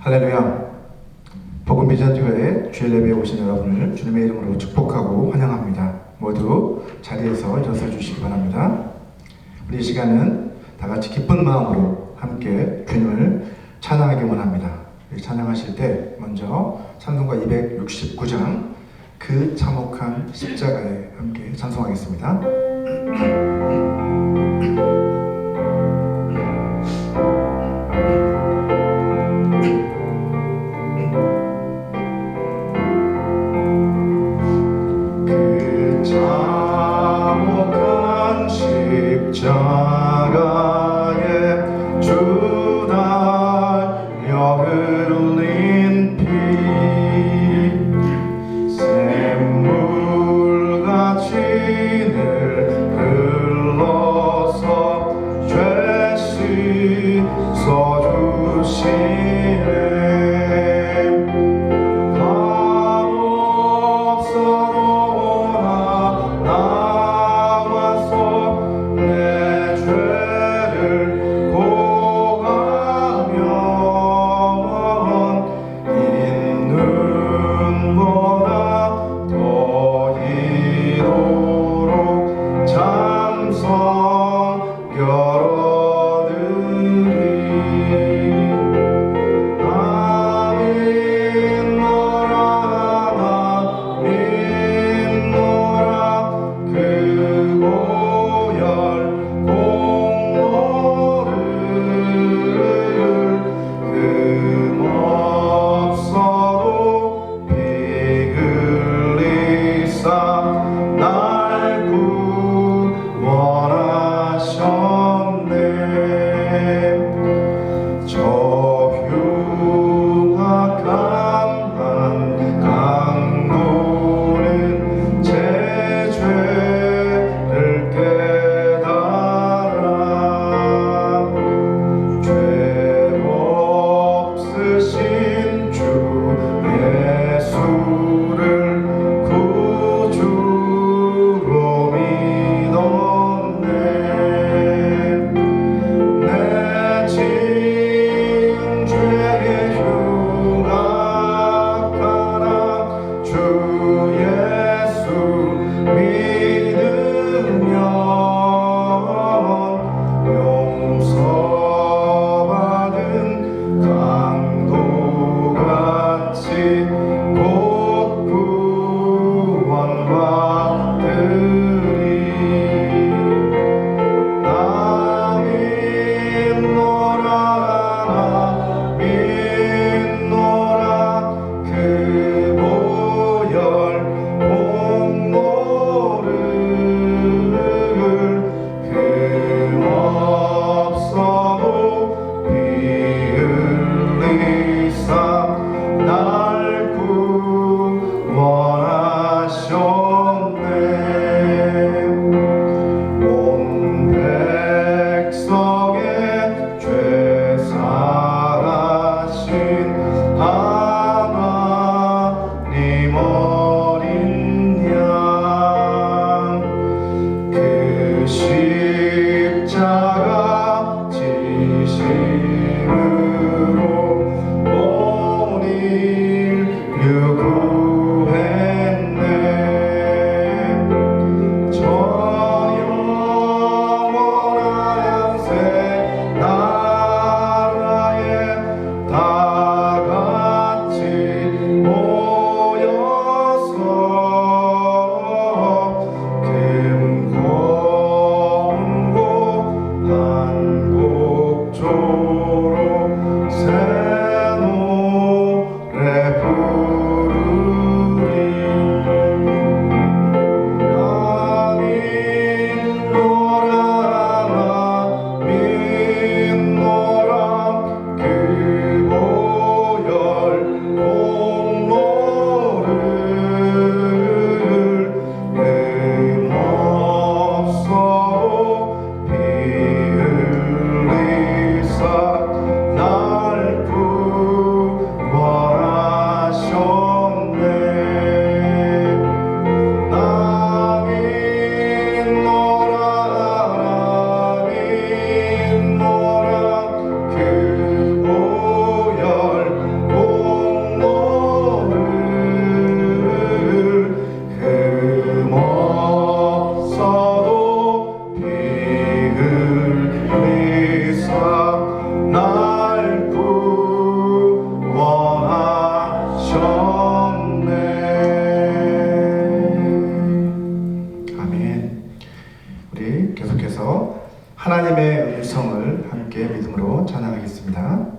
할렐루야. 복음 비전교회 주일 예배에 오신 여러분을 주님의 이름으로 축복하고 환영합니다. 모두 자리에서 일어서 주시기 바랍니다. 우리 이 시간은 다 같이 기쁜 마음으로 함께 주님을 찬양하기 원합니다. 찬양하실 때 먼저 찬송가 269장 그 참혹한 십자가에 함께 찬송하겠습니다. 십자가에 주 달려 흘린 피 샘물같이 늘 흘러서 죄 씻어주시네. 여러들이 찬양하겠습니다.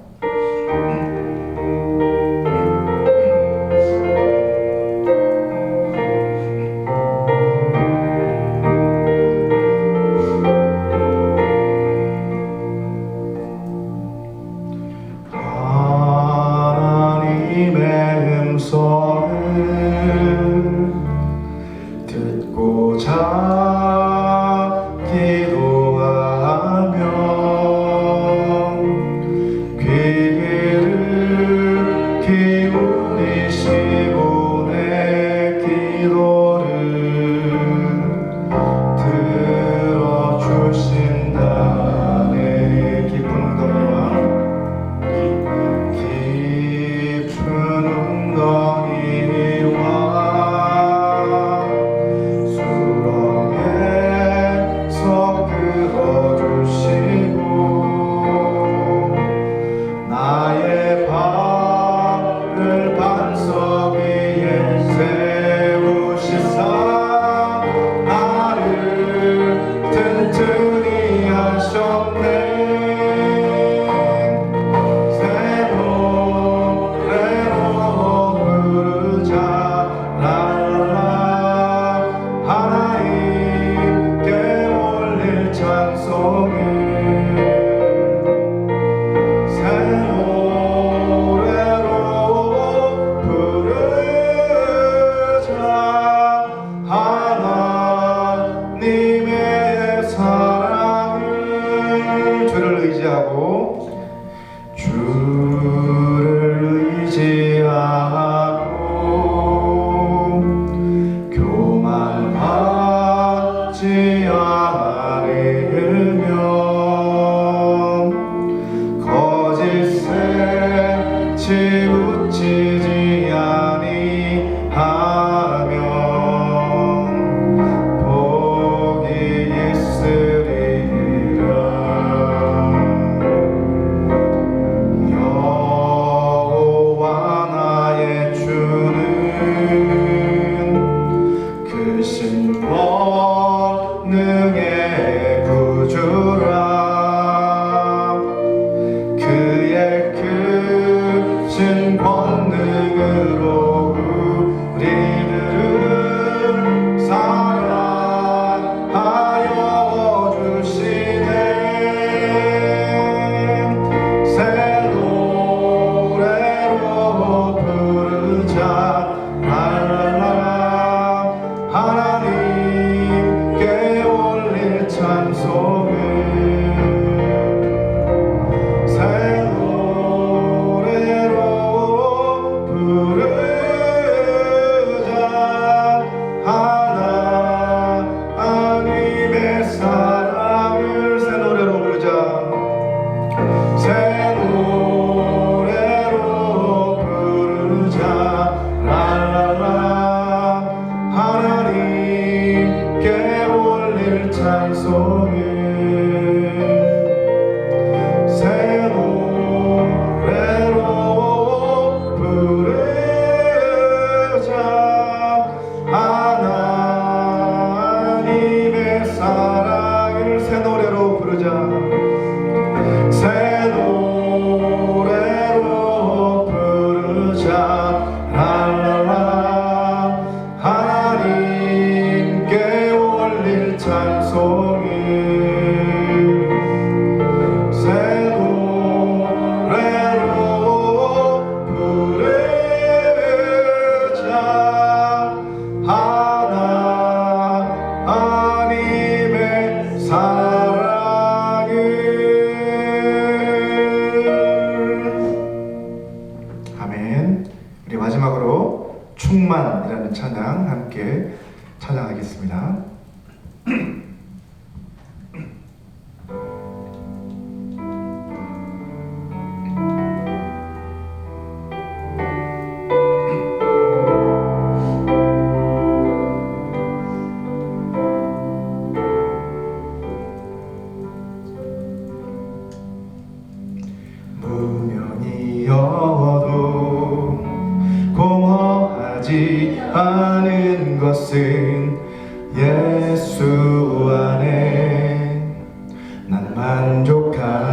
우리 마지막으로 충만이라는 찬양 함께 찬양하겠습니다. 무명이어도 공허하지 않은 것은 예수 안에 난 만족함이라.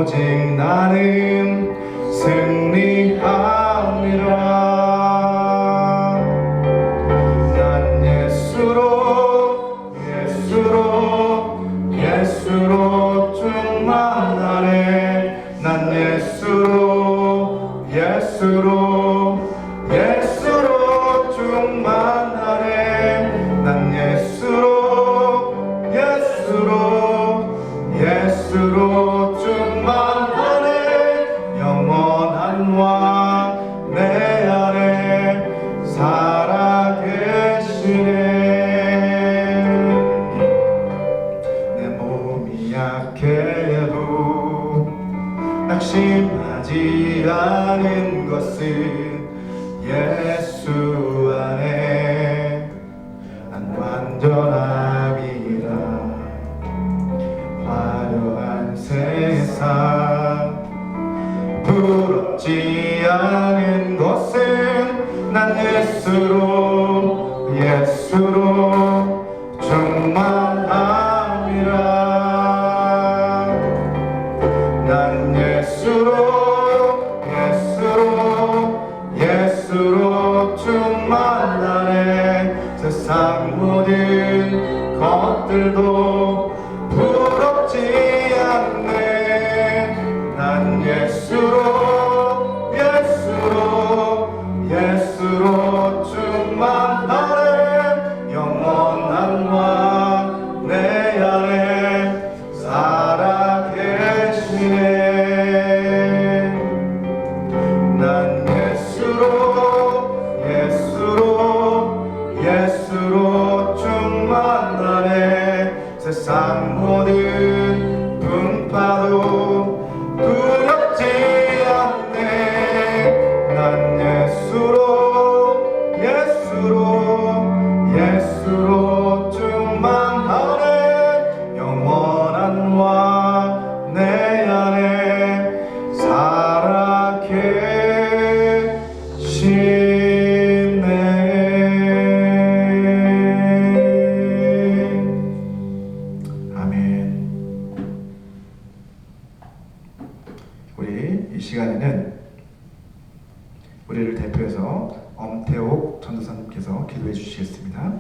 오직 나는 승리함이라. 난 예수로 충만하네. 난 예수로 충만하네. 난 예수로 충만하네. 영원한 왕 내 안에 살아계시네. 내 몸이 약해도 낙심하지 않은 것은 예수 안에 난 완전함이라. 화려한 세상 부럽지 않은 것은 난 예수로 충만함이라. 난 예수로 충만하네. 세상 모든 것들도 부럽지 않네. 난 예수로 충만하네. 영원한 왕 내 안에 살아계시네. 난 예수로 충만하네. 세상 모든 분파도 두렵지 않네. 난 예수로 충만하네. 영원한 왕 내 안에 살아계시네. 아멘. 우리 이 시간에는 우리를 대표해서 엄태옥 전도사님께서 기도해 주시겠습니다.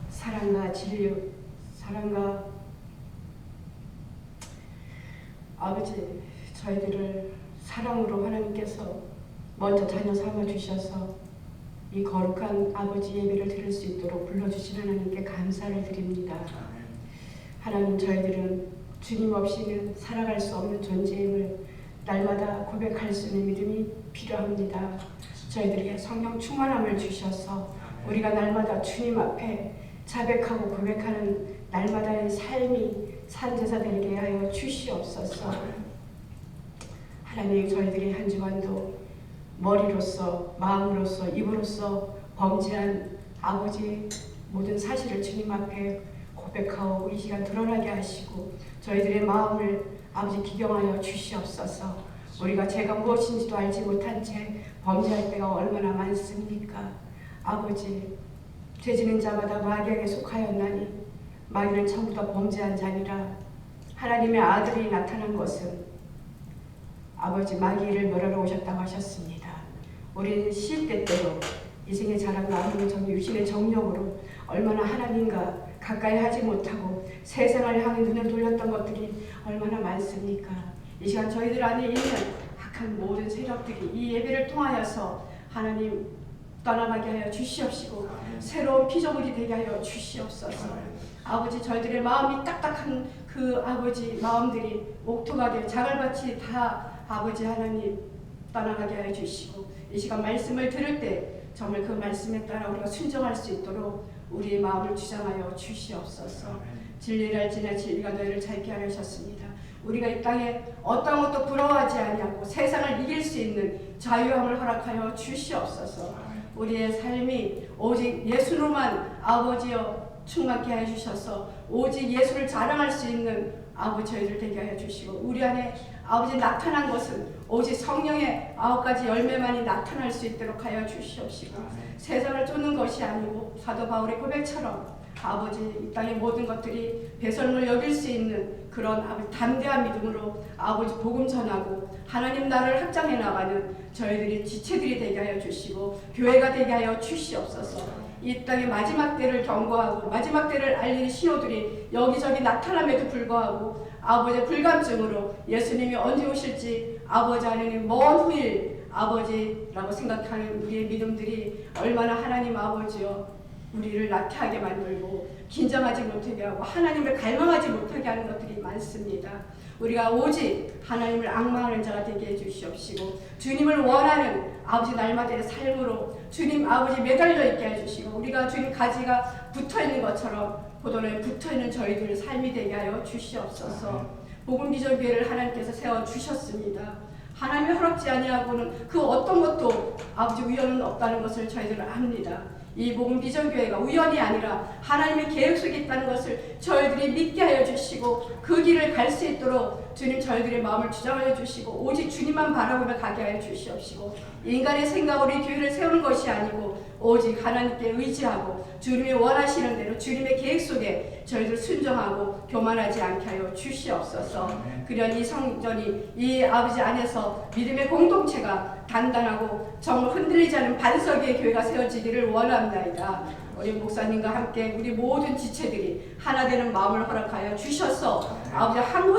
사랑과 진리, 사랑과 아버지, 저희들을 사랑으로 하나님께서 먼저 자녀 삼아 주셔서 이 거룩한 아버지 예배를 드릴 수 있도록 불러주신 하나님께 감사를 드립니다. 하나님, 저희들은 주님 없이는 살아갈 수 없는 존재임을 날마다 고백할 수 있는 믿음이 필요합니다. 저희들에게 성령 충만함을 주셔서 우리가 날마다 주님 앞에 자백하고 고백하는 날마다의 삶이 산제사 되게 하여 주시옵소서. 하나님, 저희들이 한 주간도 머리로서, 마음으로서, 입으로서 범죄한 아버지 모든 사실을 주님 앞에 고백하고 이 시간 드러나게 하시고 저희들의 마음을 아버지 기경하여 주시옵소서. 우리가 죄가 무엇인지도 알지 못한 채 범죄할 때가 얼마나 많습니까? 아버지, 죄지는 자마다 마귀에게 속하였나니 마귀는 전부 다 범죄한 자니라. 하나님의 아들이 나타난 것은 아버지 마귀를 멸하러 오셨다고 하셨습니다. 우리는 시때때로 이생의 자랑과 아무런 육신의 정욕으로 얼마나 하나님과 가까이 하지 못하고 세상을 향해 눈을 돌렸던 것들이 얼마나 많습니까? 이 시간 저희들 안에 있는 악한 모든 세력들이 이 예배를 통하여서 하나님 떠나가게 하여 주시옵시고 새로운 피조물이 되게 하여 주시옵소서. 아버지, 저희들의 마음이 딱딱한 그 아버지 마음들이 옥토가게 자갈밭이 다 아버지 하나님 떠나가게 하여 주시고 이 시간 말씀을 들을 때 정말 그 말씀에 따라 우리가 순종할 수 있도록 우리의 마음을 주장하여 주시옵소서. 진리를 알지나 진리가 너희를 자유케 하려 하셨습니다. 우리가 이 땅에 어떤 것도 부러워하지 아니하고 세상을 이길 수 있는 자유함을 허락하여 주시옵소서. 우리의 삶이 오직 예수로만 아버지여 충만케 하여 주셔서 오직 예수를 자랑할 수 있는 아버지 저희들 되게 하여 주시고 우리 안에 아버지 나타난 것은 오직 성령의 9가지 열매만이 나타날 수 있도록 하여 주시옵시고 세상을 쫓는 것이 아니고 사도 바울의 고백처럼 아버지 이 땅의 모든 것들이 배설물 여길 수 있는 그런 담대한 믿음으로 아버지 복음 전하고 하나님 나라를 확장해 나가는 저희들이 지체들이 되게 하여 주시고 교회가 되게 하여 주시옵소서. 이 땅의 마지막 때를 경고하고 마지막 때를 알리는 신호들이 여기저기 나타남에도 불구하고 아버지의 불감증으로 예수님이 언제 오실지 아버지 하나님 먼 후일 아버지라고 생각하는 우리의 믿음들이 얼마나 하나님 아버지여 우리를 나태하게 만들고 긴장하지 못하게 하고 하나님을 갈망하지 못하게 하는 것들이 많습니다. 우리가 오직 하나님을 앙망하는 자가 되게 해주시옵시고 주님을 원하는 아버지 날마다의 삶으로 주님 아버지 매달려 있게 해주시고 우리가 주님 가지가 붙어있는 것처럼 포도나무에 붙어있는 저희들 삶이 되게 하여 주시옵소서. 복음비전교회를 하나님께서 세워주셨습니다. 하나님이 허락지 아니하고는 그 어떤 것도 아버지 우연은 없다는 것을 저희들은 압니다. 이 복음비전교회가 우연이 아니라 하나님의 계획 속에 있다는 것을 저희들이 믿게 하여 주시고 그 길을 갈 수 있도록 주님 저희들의 마음을 주장하여 주시고 오직 주님만 바라보며 가게 하여 주시옵시고 인간의 생각으로 이 교회를 세우는 것이 아니고 오직 하나님께 의지하고 주님이 원하시는 대로 주님의 계획 속에 저희들 순종하고 교만하지 않게 하여 주시옵소서. 그런 이 성전이 이 아버지 안에서 믿음의 공동체가 단단하고 정말 흔들리지 않은 반석의 교회가 세워지기를 원합니다. 우리 목사님과 함께 우리 모든 지체들이 하나 되는 마음을 허락하여 주셔서 아버지 한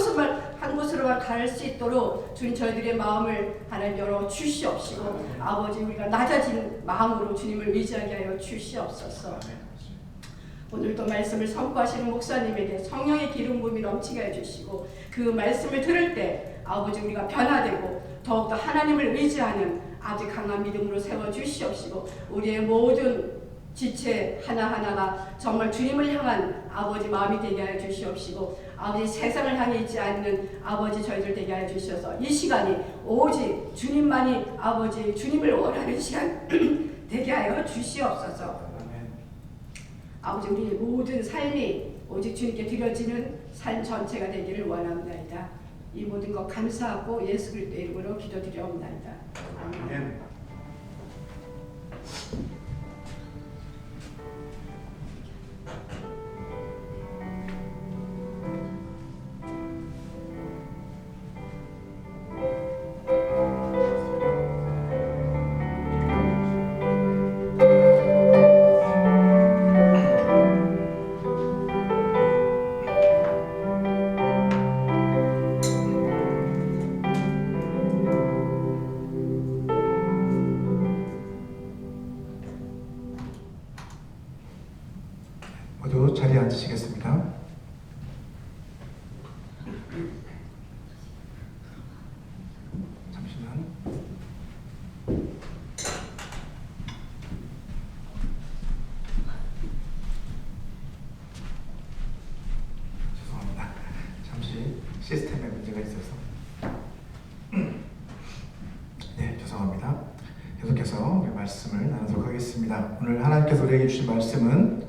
곳으로만 갈 수 있도록 주님 저희들의 마음을 하나님 열어 주시옵시고 아버지 우리가 낮아진 마음으로 주님을 의지하게 하여 주시옵소서. 오늘도 말씀을 선포하시는 목사님에게 성령의 기름 부음이 넘치게 해주시고 그 말씀을 들을 때 아버지 우리가 변화되고 더욱더 하나님을 의지하는 아주 강한 믿음으로 세워주시옵시고 우리의 모든 지체 하나하나가 정말 주님을 향한 아버지 마음이 되게 하여 주시옵시고 아버지 세상을 향해 있지 않는 아버지 저희들 되게 하여 주셔서 이 시간이 오직 주님만이 아버지 주님을 원하는 시간 되게 하여 주시옵소서. 아버지 우리의 모든 삶이 오직 주님께 드려지는 삶 전체가 되기를 원합니다. 이 모든 것 감사하고 예수 그리스도의 이름으로 기도드려옵나이다. 아멘. 모두 자리에 앉으시겠습니다. 잠시만. 죄송합니다. 잠시 시스템에 문제가 있어서. 네, 죄송합니다. 계속해서 우리 말씀을 나누도록 하겠습니다. 오늘 하나님께서 우리에게 주신 말씀은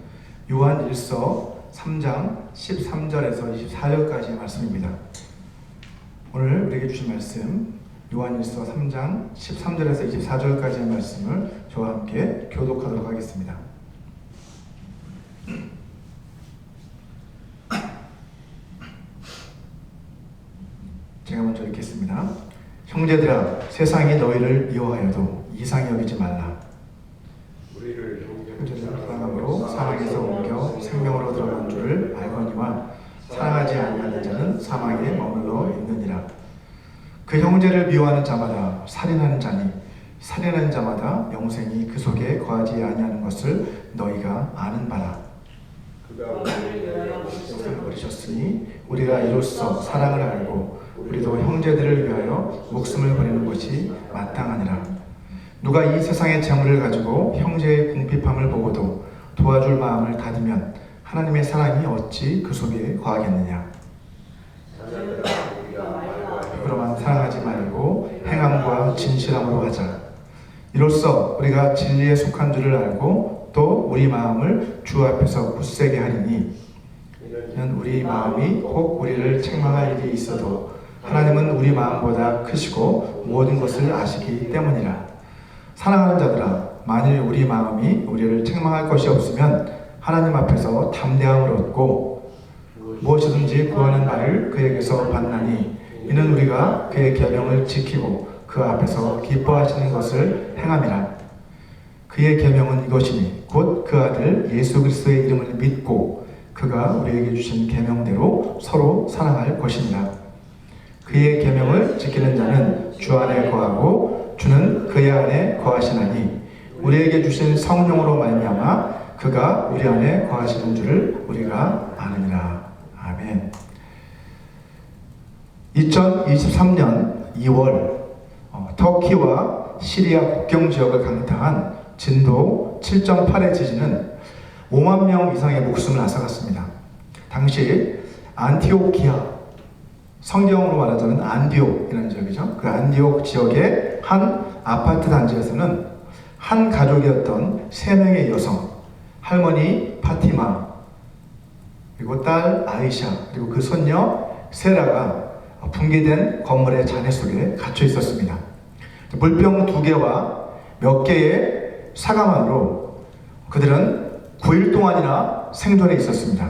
요한 1서 3장 13절에서 24절까지의 말씀입니다. 오늘 우리에게 주신 말씀 요한 1서 3장 13절에서 24절까지의 말씀을 저와 함께 교독하도록 하겠습니다. 제가 먼저 읽겠습니다. 형제들아 세상이 너희를 미워하여도 이상히 여기지 말라. 형제들을 사랑함으로 사망에서 옮겨 생명으로 들어간 줄을 알거니와 사랑하지 아니하는 자는 사망에 머물러 있느니라. 그 형제를 미워하는 자마다 살인하는 자니 살인하는 자마다 영생이 그 속에 거하지 아니하는 것을 너희가 아는 바라. 그가 우리를 버리셨으니 우리가 이로써 사랑을 알고 우리도 형제들을 위하여 목숨을 버리는 것이 마땅하니라. 누가 이 세상의 재물을 가지고 형제의 궁핍함을 보고도 도와줄 마음을 다지면 하나님의 사랑이 어찌 그 속에 거하겠느냐. 그러만 사랑하지 말고 행함과 진실함으로 하자. 이로써 우리가 진리에 속한 줄을 알고 또 우리 마음을 주 앞에서 굳세게 하리니 이는 우리 마음이 혹 우리를 책망할 일이 있어도 하나님은 우리 마음보다 크시고 모든 것을 아시기 때문이라. 사랑하는 자들아 만일 우리 마음이 우리를 책망할 것이 없으면 하나님 앞에서 담대함을 얻고 무엇이든지 구하는 말을 그에게서 받나니 이는 우리가 그의 계명을 지키고 그 앞에서 기뻐하시는 것을 행함이라. 그의 계명은 이것이니 곧 그 아들 예수 그리스도의 이름을 믿고 그가 우리에게 주신 계명대로 서로 사랑할 것입니다. 그의 계명을 지키는 자는 주 안에 거하고 주는 그의 안에 거하시나니 우리에게 주신 성령으로 말미암아 그가 우리 안에 거하시는 줄을 우리가 아느니라. 아멘. 2023년 2월 터키와 시리아 국경 지역을 강타한 진도 7.8의 지진은 5만 명 이상의 목숨을 앗아갔습니다. 당시 안티오키아, 성경으로 말하자면 안디옥이라는 지역이죠. 그 안디옥 지역의 한 아파트 단지에서는 한 가족이었던 3명의 여성, 할머니 파티마, 그리고 딸 아이샤, 그리고 그 손녀 세라가 붕괴된 건물의 잔해 속에 갇혀 있었습니다. 물병 2개와 몇 개의 사과만으로 그들은 9일 동안이나 생존해 있었습니다.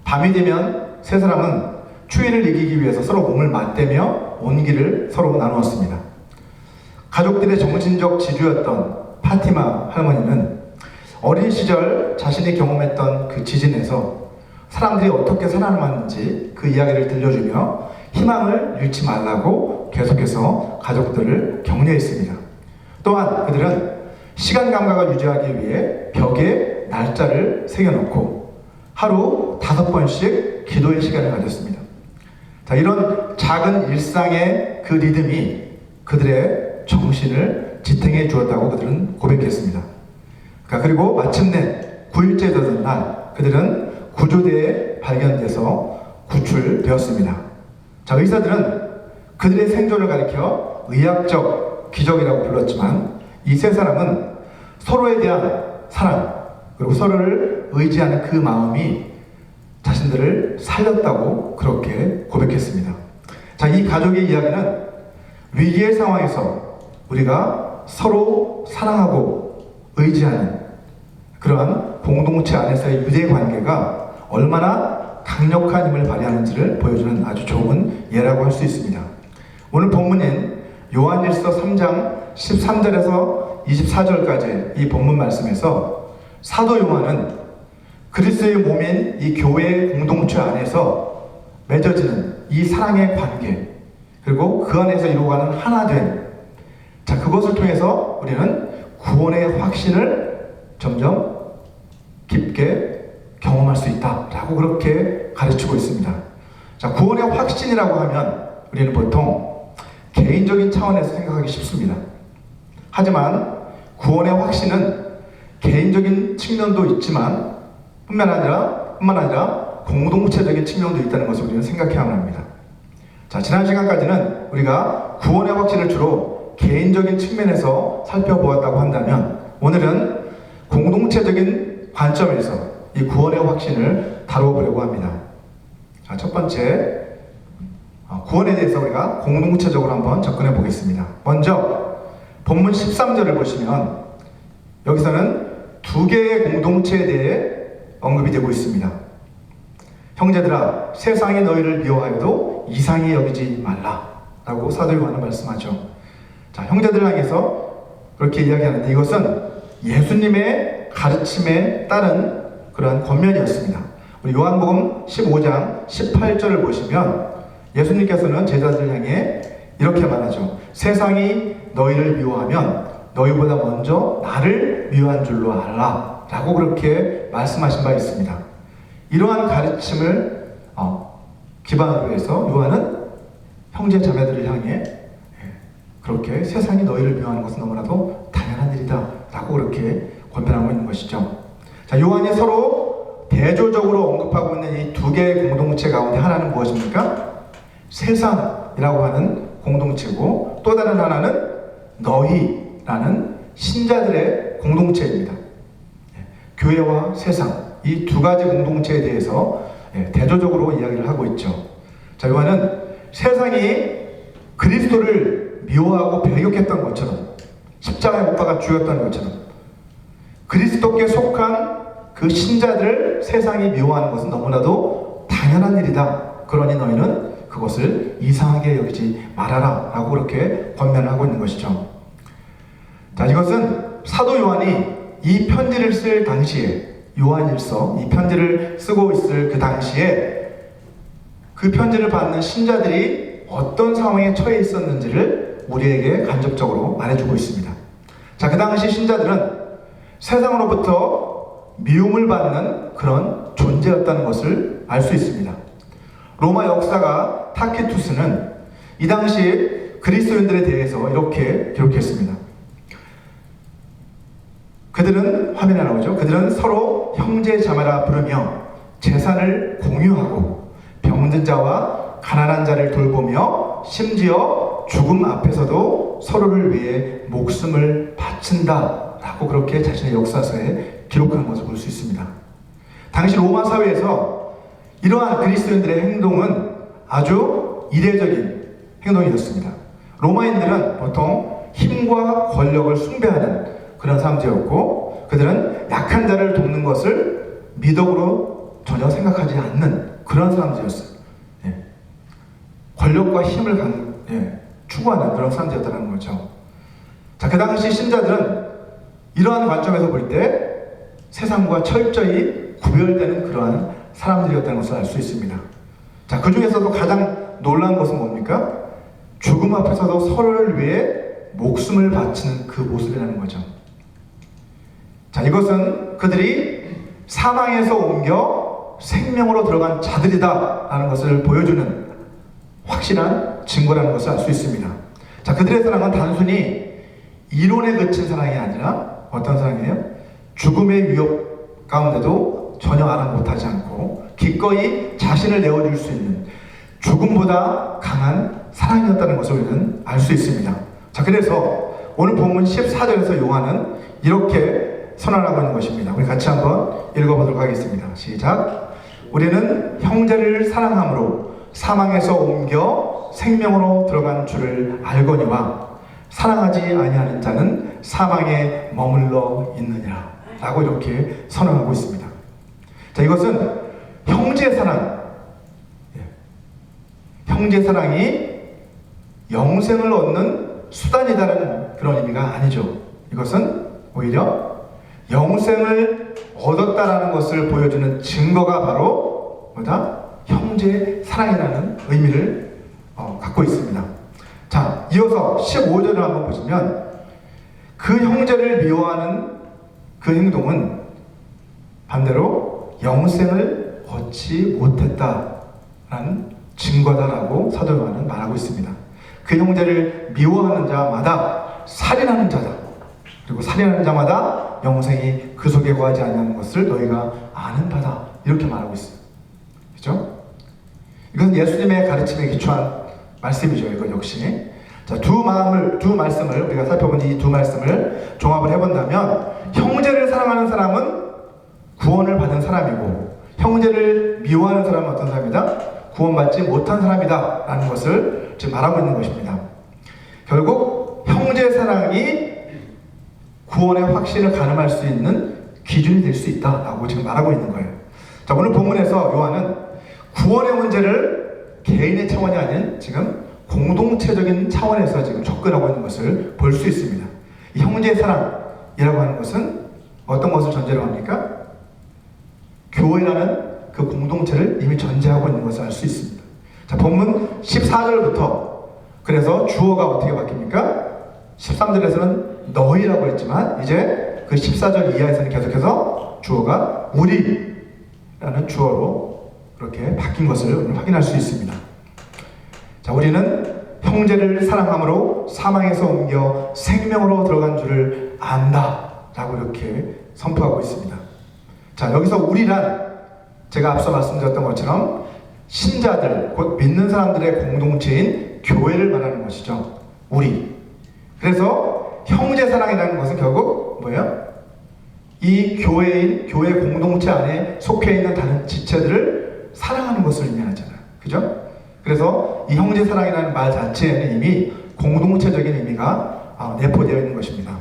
밤이 되면 3사람은 추위를 이기기 위해서 서로 몸을 맞대며 온기를 서로 나누었습니다. 가족들의 정신적 지주였던 파티마 할머니는 어린 시절 자신이 경험했던 그 지진에서 사람들이 어떻게 살아남았는지 그 이야기를 들려주며 희망을 잃지 말라고 계속해서 가족들을 격려했습니다. 또한 그들은 시간 감각을 유지하기 위해 벽에 날짜를 새겨놓고 하루 5번씩 기도의 시간을 가졌습니다. 자, 이런 작은 일상의 그 리듬이 그들의 정신을 지탱해 주었다고 그들은 고백했습니다. 그리고 마침내 9일째 되던 날 그들은 구조대에 발견돼서 구출되었습니다. 자, 의사들은 그들의 생존을 가리켜 의학적 기적이라고 불렀지만 이 3사람은 서로에 대한 사랑 그리고 서로를 의지하는 그 마음이 자신들을 살렸다고 그렇게 고백했습니다. 자, 이 가족의 이야기는 위기의 상황에서 우리가 서로 사랑하고 의지하는 그러한 공동체 안에서의 유대 관계가 얼마나 강력한 힘을 발휘하는지를 보여주는 아주 좋은 예라고 할 수 있습니다. 오늘 본문인 요한일서 3장 13절에서 24절까지 이 본문 말씀에서 사도 요한은 그리스도의 몸인 이 교회의 공동체 안에서 맺어지는 이 사랑의 관계 그리고 그 안에서 이루어가는 하나됨, 자, 그것을 통해서 우리는 구원의 확신을 점점 깊게 경험할 수 있다라고 그렇게 가르치고 있습니다. 자, 구원의 확신이라고 하면 우리는 보통 개인적인 차원에서 생각하기 쉽습니다. 하지만 구원의 확신은 개인적인 측면도 있지만 뿐만 아니라 공동체적인 측면도 있다는 것을 우리는 생각해야만 합니다. 자, 지난 시간까지는 우리가 구원의 확신을 주로 개인적인 측면에서 살펴보았다고 한다면 오늘은 공동체적인 관점에서 이 구원의 확신을 다뤄보려고 합니다. 자, 첫 번째, 구원에 대해서 우리가 공동체적으로 한번 접근해 보겠습니다. 먼저 본문 13절을 보시면 여기서는 2개의 공동체에 대해 언급이 되고 있습니다. 형제들아, 세상이 너희를 미워하여도 이상히 여기지 말라 라고 사도 요한은 말씀하죠. 자, 형제들을 향해서 그렇게 이야기하는데 이것은 예수님의 가르침에 따른 그러한 권면이었습니다. 우리 요한복음 15장 18절을 보시면 예수님께서는 제자들을 향해 이렇게 말하죠. 세상이 너희를 미워하면 너희보다 먼저 나를 미워한 줄로 알라 라고 그렇게 말씀하신 바 있습니다. 이러한 가르침을 기반으로 해서 요한은 형제 자매들을 향해 그렇게 세상이 너희를 미워하는 것은 너무나도 당연한 일이다 라고 그렇게 권면하고 있는 것이죠. 자, 요한이 서로 대조적으로 언급하고 있는 이 2개의 공동체 가운데 하나는 무엇입니까? 세상이라고 하는 공동체고 또 다른 하나는 너희라는 신자들의 공동체입니다. 교회와 세상, 이 2가지 공동체에 대해서 대조적으로 이야기를 하고 있죠. 자, 요한은 세상이 그리스도를 미워하고 배격했던 것처럼 십자가에 못 박아 죽였던 것처럼 그리스도께 속한 그 신자들을 세상이 미워하는 것은 너무나도 당연한 일이다. 그러니 너희는 그것을 이상하게 여기지 말아라 라고 그렇게 권면을 하고 있는 것이죠. 자, 이것은 사도 요한이 이 편지를 쓸 당시에, 요한일서 이 편지를 쓰고 있을 그 당시에 그 편지를 받는 신자들이 어떤 상황에 처해 있었는지를 우리에게 간접적으로 말해주고 있습니다. 자, 그 당시 신자들은 세상으로부터 미움을 받는 그런 존재였다는 것을 알 수 있습니다. 로마 역사가 타키투스는 이 당시 그리스도인들에 대해서 이렇게 기록했습니다. 그들은, 화면에 나오죠. 그들은 서로 형제 자매라 부르며 재산을 공유하고 병든 자와 가난한 자를 돌보며 심지어 죽음 앞에서도 서로를 위해 목숨을 바친다 라고 그렇게 자신의 역사서에 기록한 것을 볼 수 있습니다. 당시 로마 사회에서 이러한 그리스도인들의 행동은 아주 이례적인 행동이었습니다. 로마인들은 보통 힘과 권력을 숭배하는 그런 사람들이었고, 그들은 약한 자를 돕는 것을 미덕으로 전혀 생각하지 않는 그런 사람들이었어요. 예. 권력과 힘을 추구하는 그런 사람들이었다는 거죠. 자, 그 당시 신자들은 이러한 관점에서 볼 때 세상과 철저히 구별되는 그러한 사람들이었다는 것을 알 수 있습니다. 자, 그 중에서도 가장 놀라운 것은 뭡니까? 죽음 앞에서도 서로를 위해 목숨을 바치는 그 모습이라는 거죠. 자, 이것은 그들이 사망에서 옮겨 생명으로 들어간 자들이다 라는 것을 보여주는 확실한 증거라는 것을 알 수 있습니다. 자, 그들의 사랑은 단순히 이론에 그친 사랑이 아니라 어떤 사랑이에요? 죽음의 위협 가운데도 전혀 아랑곳하지 않고 기꺼이 자신을 내어줄 수 있는 죽음보다 강한 사랑이었다는 것을 우리는 알 수 있습니다. 자, 그래서 오늘 본문 14절에서 요한은 이렇게 선언하고 있는 것입니다. 우리 같이 한번 읽어보도록 하겠습니다. 시작. 우리는 형제를 사랑함으로 사망에서 옮겨 생명으로 들어간 줄을 알거니와 사랑하지 아니하는 자는 사망에 머물러 있느니라 라고 이렇게 선언하고 있습니다. 자, 이것은 형제 사랑, 형제 사랑이 영생을 얻는 수단이다라는 그런 의미가 아니죠. 이것은 오히려 영생을 얻었다라는 것을 보여주는 증거가 바로 뭐다? 형제 사랑이라는 의미를 갖고 있습니다. 자, 이어서 15절을 한번 보시면 그 형제를 미워하는 그 행동은 반대로 영생을 얻지 못했다라는 증거다라고 사도 요한은 말하고 있습니다. 그 형제를 미워하는 자마다 살인하는 자다. 그리고 살인하는 자마다 영생이 그 속에 거하지 않는 것을 너희가 아는 바다. 이렇게 말하고 있어요. 그죠? 이건 예수님의 가르침에 기초한 말씀이죠. 이건 역시. 자, 두 말씀을 우리가 살펴본 이 두 말씀을 종합을 해본다면 형제를 사랑하는 사람은 구원을 받은 사람이고 형제를 미워하는 사람은 어떤 사람이다? 구원받지 못한 사람이다 라는 것을 지금 말하고 있는 것입니다. 결국 형제 사랑이 구원의 확신을 가늠할 수 있는 기준이 될 수 있다라고 지금 말하고 있는 거예요. 자, 오늘 본문에서 요한은 구원의 문제를 개인의 차원이 아닌 지금 공동체적인 차원에서 지금 접근하고 있는 것을 볼 수 있습니다. 이 형제 사랑이라고 하는 것은 어떤 것을 전제로 합니까? 교회라는 그 공동체를 이미 전제하고 있는 것을 알 수 있습니다. 자, 본문 14절부터 그래서 주어가 어떻게 바뀝니까? 13절에서는 너희라고 했지만 이제 그 14절 이하에서는 계속해서 주어가 우리라는 주어로 그렇게 바뀐 것을 오늘 확인할 수 있습니다. 자, 우리는 형제를 사랑함으로 사망에서 옮겨 생명으로 들어간 줄을 안다 라고 이렇게 선포하고 있습니다. 자, 여기서 우리란 제가 앞서 말씀드렸던 것처럼 신자들, 곧 믿는 사람들의 공동체인 교회를 말하는 것이죠. 우리. 그래서 형제 사랑이라는 것은 결국 뭐예요? 이 교회 공동체 안에 속해 있는 다른 지체들을 사랑하는 것을 의미하잖아요. 그죠? 그래서 이 형제 사랑이라는 말 자체에는 이미 공동체적인 의미가 내포되어 있는 것입니다.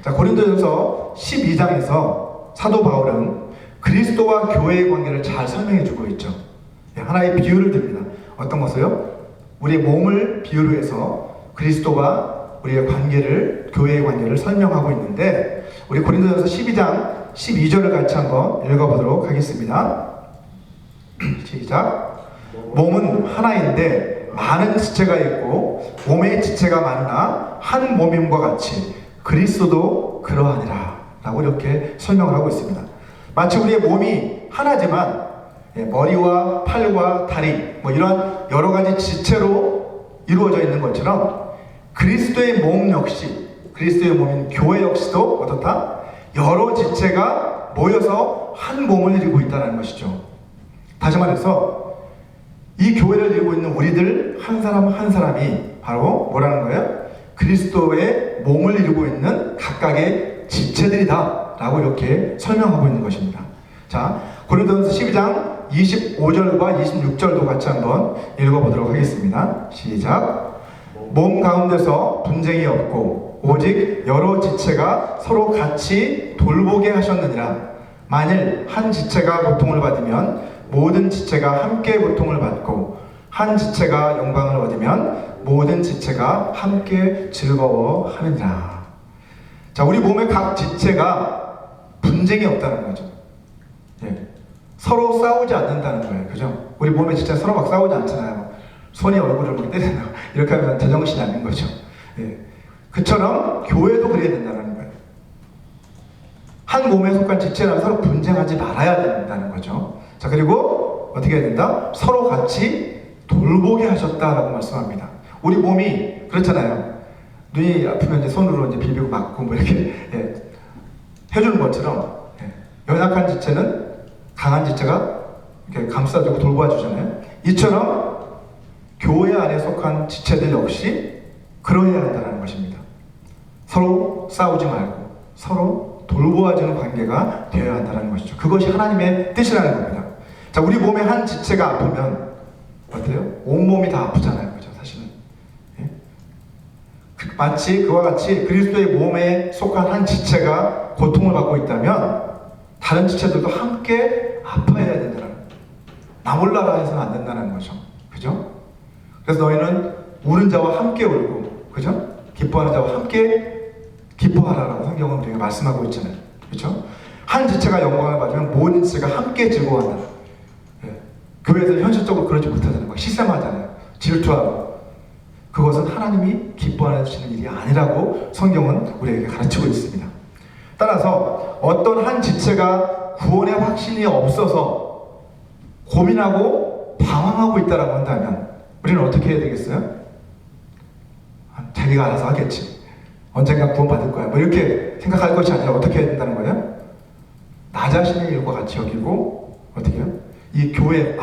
자, 고린도전서 12장에서 사도 바울은 그리스도와 교회의 관계를 잘 설명해 주고 있죠. 하나의 비유를 듭니다. 어떤 것을요? 우리의 몸을 비유로 해서 그리스도와 우리의 관계를, 교회의 관계를 설명하고 있는데, 우리 고린도전서 12장 12절을 같이 한번 읽어보도록 하겠습니다. 시작. 몸은 하나인데 많은 지체가 있고 몸의 지체가 많으나 한 몸임과 같이 그리스도도 그러하니라 라고 이렇게 설명을 하고 있습니다. 마치 우리의 몸이 하나지만 머리와 팔과 다리 이런 여러 가지 지체로 이루어져 있는 것처럼 그리스도의 몸 역시, 그리스도의 몸인 교회 역시도 어떻다? 여러 지체가 모여서 한 몸을 이루고 있다는 것이죠. 다시 말해서 이 교회를 이루고 있는 우리들 한 사람 한 사람이 바로 뭐라는 거예요? 그리스도의 몸을 이루고 있는 각각의 지체들이다 라고 이렇게 설명하고 있는 것입니다. 자, 고린도전서 12장 25절과 26절도 같이 한번 읽어보도록 하겠습니다. 시작. 몸 가운데서 분쟁이 없고 오직 여러 지체가 서로 같이 돌보게 하셨느니라. 만일 한 지체가 고통을 받으면 모든 지체가 함께 고통을 받고 한 지체가 영광을 얻으면 모든 지체가 함께 즐거워하느니라. 자, 우리 몸의 각 지체가 분쟁이 없다는 거죠. 서로 싸우지 않는다는 거예요. 그죠? 우리 몸의 지체가 서로 막 싸우지 않잖아요. 손이 얼굴을 막 때리는 이렇게 하면 제정신이 아닌 거죠. 그처럼 교회도 그래야 된다는 거예요. 한 몸에 속한 지체라면 서로 분쟁하지 말아야 된다는 거죠. 자, 그리고 어떻게 해야 된다? 서로 같이 돌보게 하셨다라고 말씀합니다. 우리 몸이 그렇잖아요. 눈이 아프면 이제 손으로 이제 비비고 막고 이렇게 해주는 것처럼 연약한 지체는 강한 지체가 이렇게 감싸주고 돌봐주잖아요. 이처럼 교회 안에 속한 지체들 역시 그러해야 한다는 것입니다. 서로 싸우지 말고 서로 돌보아주는 관계가 되어야 한다는 것이죠. 그것이 하나님의 뜻이라는 겁니다. 자, 우리 몸의 한 지체가 아프면 어때요? 온몸이 다 아프잖아요. 그죠? 사실은. 마치 그와 같이 그리스도의 몸에 속한 한 지체가 고통을 받고 있다면 다른 지체들도 함께 아파해야 된다는 거예요. 나 몰라라 해서는 안 된다는 거죠. 그죠? 그래서 너희는 우는 자와 함께 울고, 그죠? 기뻐하는 자와 함께 기뻐하라라고 성경은 우리에게 말씀하고 있잖아요. 그렇죠? 한 지체가 영광을 받으면 모든 지체가 함께 즐거워한다. 교회에서 현실적으로 그러지 못하잖아요. 막 시샘하잖아요. 질투하고. 그것은 하나님이 기뻐하시는 일이 아니라고 성경은 우리에게 가르치고 있습니다. 따라서 어떤 한 지체가 구원의 확신이 없어서 고민하고 방황하고 있다고 한다면 우리는 어떻게 해야 되겠어요? 자기가 알아서 하겠지. 언젠가 구원받을 거야. 이렇게 생각할 것이 아니라 어떻게 해야 된다는 거예요? 나 자신의 일과 같이 여기고 어떻게 해요? 이 교회,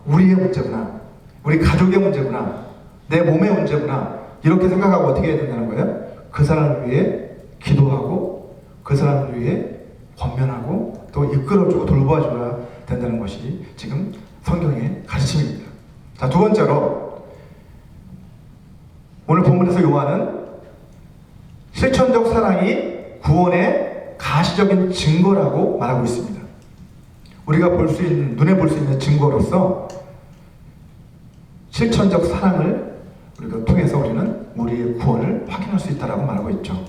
우리의 문제구나. 우리 가족의 문제구나. 내 몸의 문제구나. 이렇게 생각하고 어떻게 해야 된다는 거예요? 그 사람을 위해 기도하고 그 사람을 위해 권면하고 또 이끌어주고 돌봐줘야 된다는 것이 지금 성경의 가르침입니다. 자, 두 번째로 오늘 본문에서 요한은 실천적 사랑이 구원의 가시적인 증거라고 말하고 있습니다. 우리가 볼 수 있는, 눈에 볼 수 있는 증거로서 실천적 사랑을 우리가 통해서 우리는 우리의 구원을 확인할 수 있다고 말하고 있죠.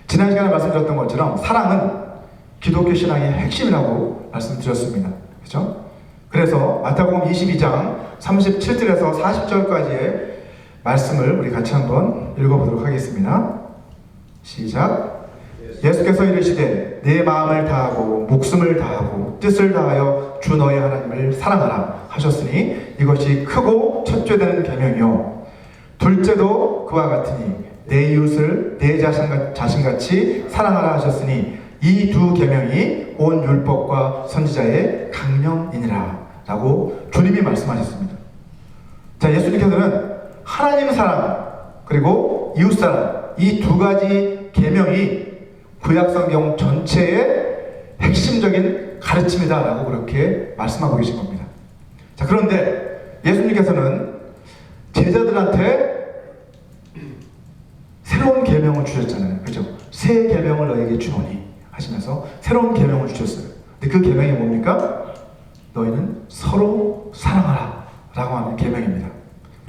지난 시간에 말씀드렸던 것처럼 사랑은 기독교 신앙의 핵심이라고 말씀드렸습니다. 그렇죠? 그래서 마태복음 22장 37절에서 40절까지의 말씀을 우리 같이 한번 읽어보도록 하겠습니다. 시작. 예수께서 이르시되 내 마음을 다하고 목숨을 다하고 뜻을 다하여 주 너의 하나님을 사랑하라 하셨으니 이것이 크고 첫째 되는 계명이요 둘째도 그와 같으니 내 이웃을 내 자신같이 사랑하라 하셨으니 이 두 계명이 온 율법과 선지자의 강령이니라 라고 주님이 말씀하셨습니다. 자, 예수님께서는 하나님 사랑 그리고 이웃 사랑 이 두 가지 계명이 구약성경 전체의 핵심적인 가르침이다 라고 그렇게 말씀하고 계신 겁니다. 자, 그런데 예수님께서는 제자들한테 새로운 계명을 주셨잖아요. 그죠? 새 계명을 너에게 주노니 하시면서 새로운 계명을 주셨어요. 근데 그 계명이 뭡니까? 너희는 서로 사랑하라 라고 하는 계명입니다.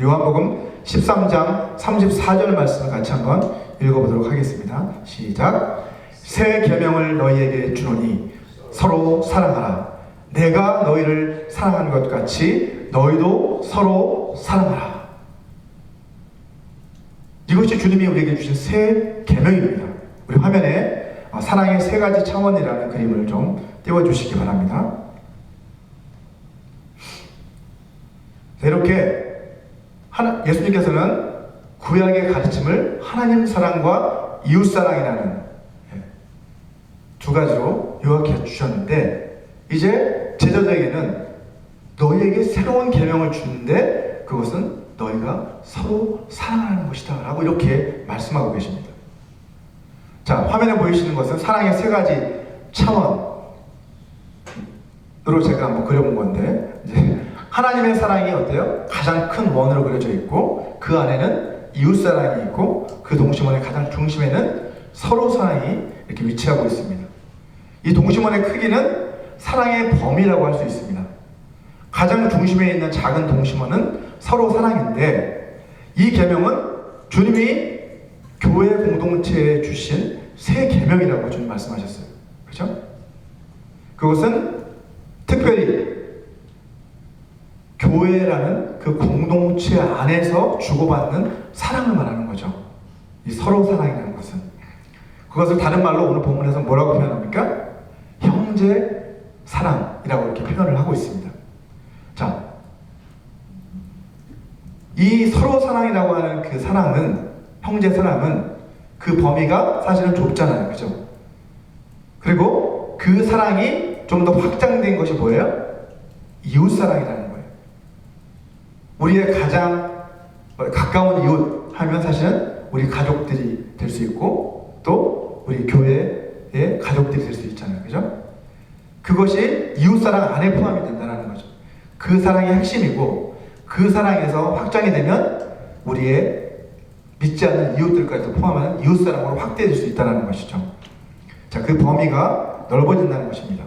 요한복음 13장 34절 말씀을 같이 한번 읽어보도록 하겠습니다. 시작. 새 계명을 너희에게 주노니 서로 사랑하라. 내가 너희를 사랑하는 것 같이 너희도 서로 사랑하라. 이것이 주님이 우리에게 주신 새 계명입니다. 우리 화면에 사랑의 세 가지 차원이라는 그림을 좀 띄워주시기 바랍니다. 이렇게 예수님께서는 구약의 가르침을 하나님 사랑과 이웃 사랑이라는 두 가지로 요약해 주셨는데, 이제 제자들에게는 너희에게 새로운 계명을 주는데 그것은 너희가 서로 사랑하는 것이다 라고 이렇게 말씀하고 계십니다. 자, 화면에 보이시는 것은 사랑의 세 가지 차원으로 제가 한번 그려본 건데, 이제 하나님의 사랑이 어때요? 가장 큰 원으로 그려져 있고, 그 안에는 이웃사랑이 있고, 그 동심원의 가장 중심에는 서로 사랑이 이렇게 위치하고 있습니다. 이 동심원의 크기는 사랑의 범위라고 할 수 있습니다. 가장 중심에 있는 작은 동심원은 서로 사랑인데, 이 계명은 주님이 교회 공동체에 주신 새 계명이라고 주님 말씀하셨어요. 그렇죠? 그것은 특별히 교회라는 그 공동체 안에서 주고받는 사랑을 말하는 거죠. 이 서로 사랑이라는 것은. 그것을 다른 말로 오늘 본문에서 뭐라고 표현합니까? 형제 사랑이라고 이렇게 표현을 하고 있습니다. 자, 이 서로 사랑이라고 하는 그 사랑은, 형제 사랑은 그 범위가 사실은 좁잖아요. 그죠? 그리고 그 사랑이 좀 더 확장된 것이 뭐예요? 이웃 사랑이라는 거예요. 우리의 가장 가까운 이웃 하면 사실은 우리 가족들이 될 수 있고, 또 우리 교회의 가족들이 될 수 있잖아요. 그죠? 그것이 이웃 사랑 안에 포함이 된다는 거죠. 그 사랑이 핵심이고, 그 사랑에서 확장이 되면 우리의 믿지 않는 이웃들까지도 포함하는 이웃 사랑으로 확대될 수 있다는 것이죠. 자, 그 범위가 넓어진다는 것입니다.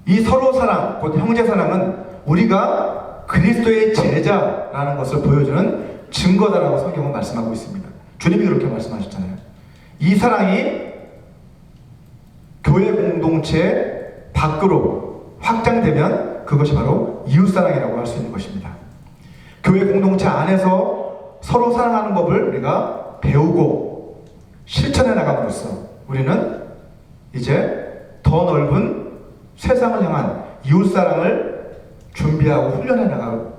이 서로 사랑, 곧 형제 사랑은 우리가 그리스도의 제자라는 것을 보여주는 증거다라고 성경은 말씀하고 있습니다. 주님이 그렇게 말씀하셨잖아요. 이 사랑이 교회 공동체 밖으로 확장되면 그것이 바로 이웃사랑이라고 할 수 있는 것입니다. 교회 공동체 안에서 서로 사랑하는 법을 우리가 배우고 실천해 나감으로써 우리는 이제 더 넓은 세상을 향한 이웃사랑을 준비하고 훈련해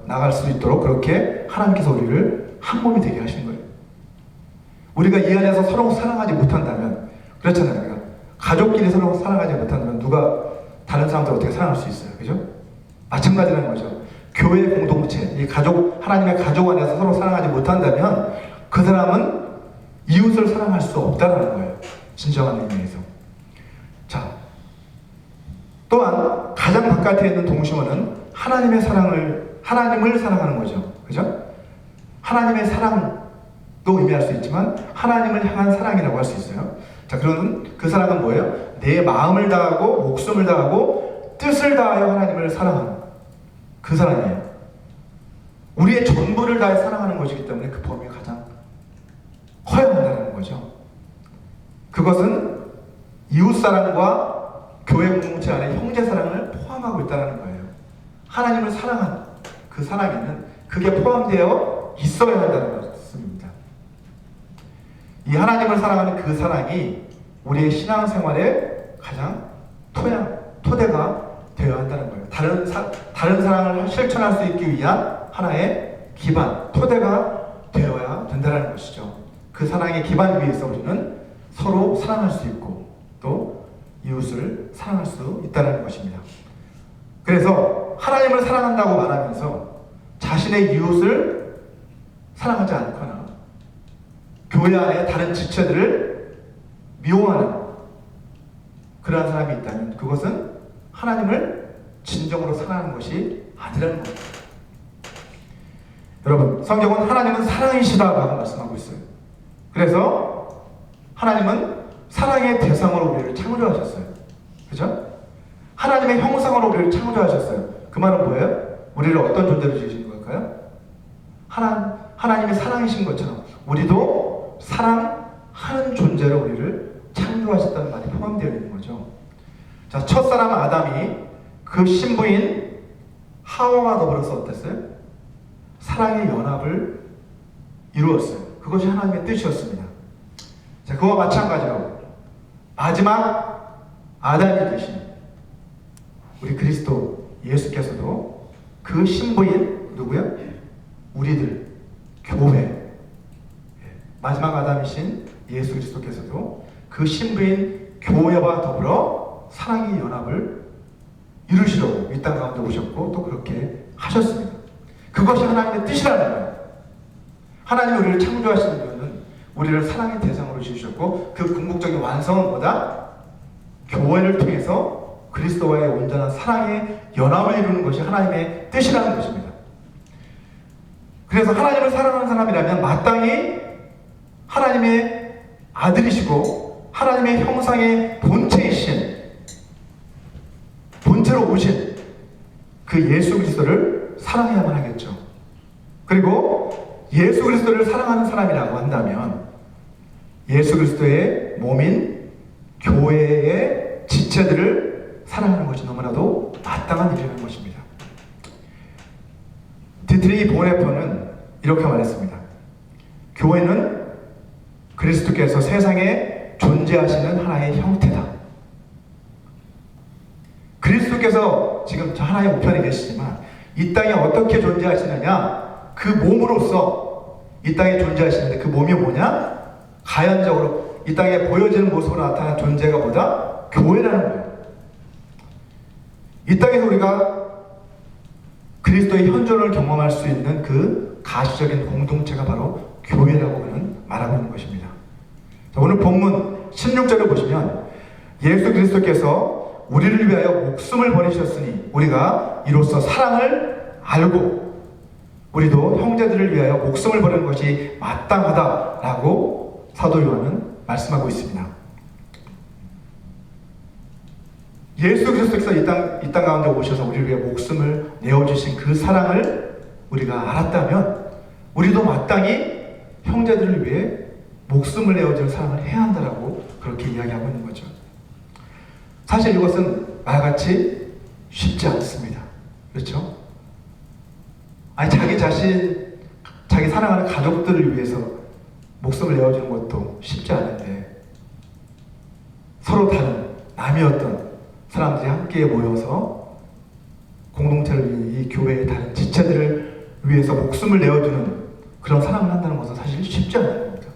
나갈 수 있도록 그렇게 하나님께서 우리를 한 몸이 되게 하신 거예요. 우리가 이 안에서 서로 사랑하지 못한다면, 그렇잖아요. 우리가 가족끼리 서로 사랑하지 못한다면 누가 다른 사람들을 어떻게 사랑할 수 있어요? 그죠? 마찬가지라는 거죠. 교회 공동체, 이 가족, 하나님의 가족 안에서 서로 사랑하지 못한다면 그 사람은 이웃을 사랑할 수 없다는 거예요. 진정한 의미에서. 자, 또한 가장 바깥에 있는 동심원은 하나님을 사랑하는 거죠. 그죠? 하나님의 사랑도 의미할 수 있지만 하나님을 향한 사랑이라고 할 수 있어요. 자, 그러면 그 사랑은 뭐예요? 내 마음을 다하고 목숨을 다하고 뜻을 다하여 하나님을 사랑하는 그 사랑이에요. 우리의 전부를 다해 사랑하는 것이기 때문에 그 범위가 가장 커야 한다는 거죠. 그것은 이웃사랑과 교회 공동체 안에 형제사랑을 포함하고 있다는 거예요. 하나님을 사랑하는 그 사랑에는 그게 포함되어 있어야 한다는 것입니다. 이 하나님을 사랑하는 그 사랑이 우리의 신앙생활의 가장 토대가 되어야 한다는 거예요. 다른 사랑을 실천할 수 있기 위한 하나의 기반, 토대가 되어야 된다는 것이죠. 그 사랑의 기반 위에서 우리는 서로 사랑할 수 있고 또 이웃을 사랑할 수 있다는 것입니다. 그래서 하나님을 사랑한다고 말하면서 자신의 이웃을 사랑하지 않거나 교회 안에 다른 지체들을 미워하는 그러한 사람이 있다면 그것은 하나님을 진정으로 사랑하는 것이 아니라는 겁니다. 여러분, 성경은 하나님은 사랑이시다라고 말씀하고 있어요. 그래서 하나님은 사랑의 대상으로 우리를 창조하셨어요. 그죠? 그죠? 하나님의 형상으로 우리를 창조하셨어요. 그 말은 뭐예요? 우리를 어떤 존재로 지으신 걸까요? 하나님의 사랑이신 것처럼 우리도 사랑하는 존재로 우리를 창조하셨다는 말이 포함되어 있는 거죠. 자, 첫사람 아담이 그 신부인 하와와 더불어서 어땠어요? 사랑의 연합을 이루었어요. 그것이 하나님의 뜻이었습니다. 자, 그와 마찬가지로 마지막 아담이 되신 우리 그리스도 예수께서도 그 신부인 누구요? 우리들, 교회, 마지막 아담이신 예수 그리스도께서도 그 신부인 교회와 더불어 사랑의 연합을 이루시려고 이 땅 가운데 오셨고 또 그렇게 하셨습니다. 그것이 하나님의 뜻이라는 거예요. 하나님이 우리를 창조하시는 이유는 우리를 사랑의 대상으로 지으셨고 그 궁극적인 완성은 뭐다? 교회를 통해서 그리스도와의 온전한 사랑의 연합을 이루는 것이 하나님의 뜻이라는 것입니다. 그래서 하나님을 사랑하는 사람이라면 마땅히 하나님의 아들이시고 하나님의 형상의 본체이신 본체로 오신 그 예수 그리스도를 사랑해야만 하겠죠. 그리고 예수 그리스도를 사랑하는 사람이라고 한다면 예수 그리스도의 몸인 교회의 지체들을 사랑하는 것이 너무나도 마땅한 일이라는 것입니다. 디트리히 보네퍼는 이렇게 말했습니다. 교회는 그리스도께서 세상에 존재하시는 하나의 형태다. 그리스도께서 지금 저 하나의 우편에 계시지만 이 땅에 어떻게 존재하시느냐? 그 몸으로서 이 땅에 존재하시는데 그 몸이 뭐냐? 가연적으로 이 땅에 보여지는 모습으로 나타난 존재가 뭐다? 교회라는 거예요. 이 땅에서 우리가 그리스도의 현존을 경험할 수 있는 그 가시적인 공동체가 바로 교회라고 그는 말하고 있는 것입니다. 자, 오늘 본문 16절을 보시면 예수 그리스도께서 우리를 위하여 목숨을 버리셨으니 우리가 이로써 사랑을 알고 우리도 형제들을 위하여 목숨을 버리는 것이 마땅하다라고 사도 요한은 말씀하고 있습니다. 예수 그리스도께서 이 땅 가운데 오셔서 우리를 위해 목숨을 내어주신 그 사랑을 우리가 알았다면 우리도 마땅히 형제들을 위해 목숨을 내어줄 사랑을 해야 한다라고 그렇게 이야기하고 있는 거죠. 사실 이것은 말같이 쉽지 않습니다. 그렇죠? 아니 자기 자신, 자기 사랑하는 가족들을 위해서 목숨을 내어주는 것도 쉽지 않은데 서로 다른 남이었던 사람들이 함께 모여서 공동체를 위해 이 교회의 다른 지체들을 위해서 목숨을 내어주는 그런 사랑을 한다는 것은 사실 쉽지 않은 겁니다.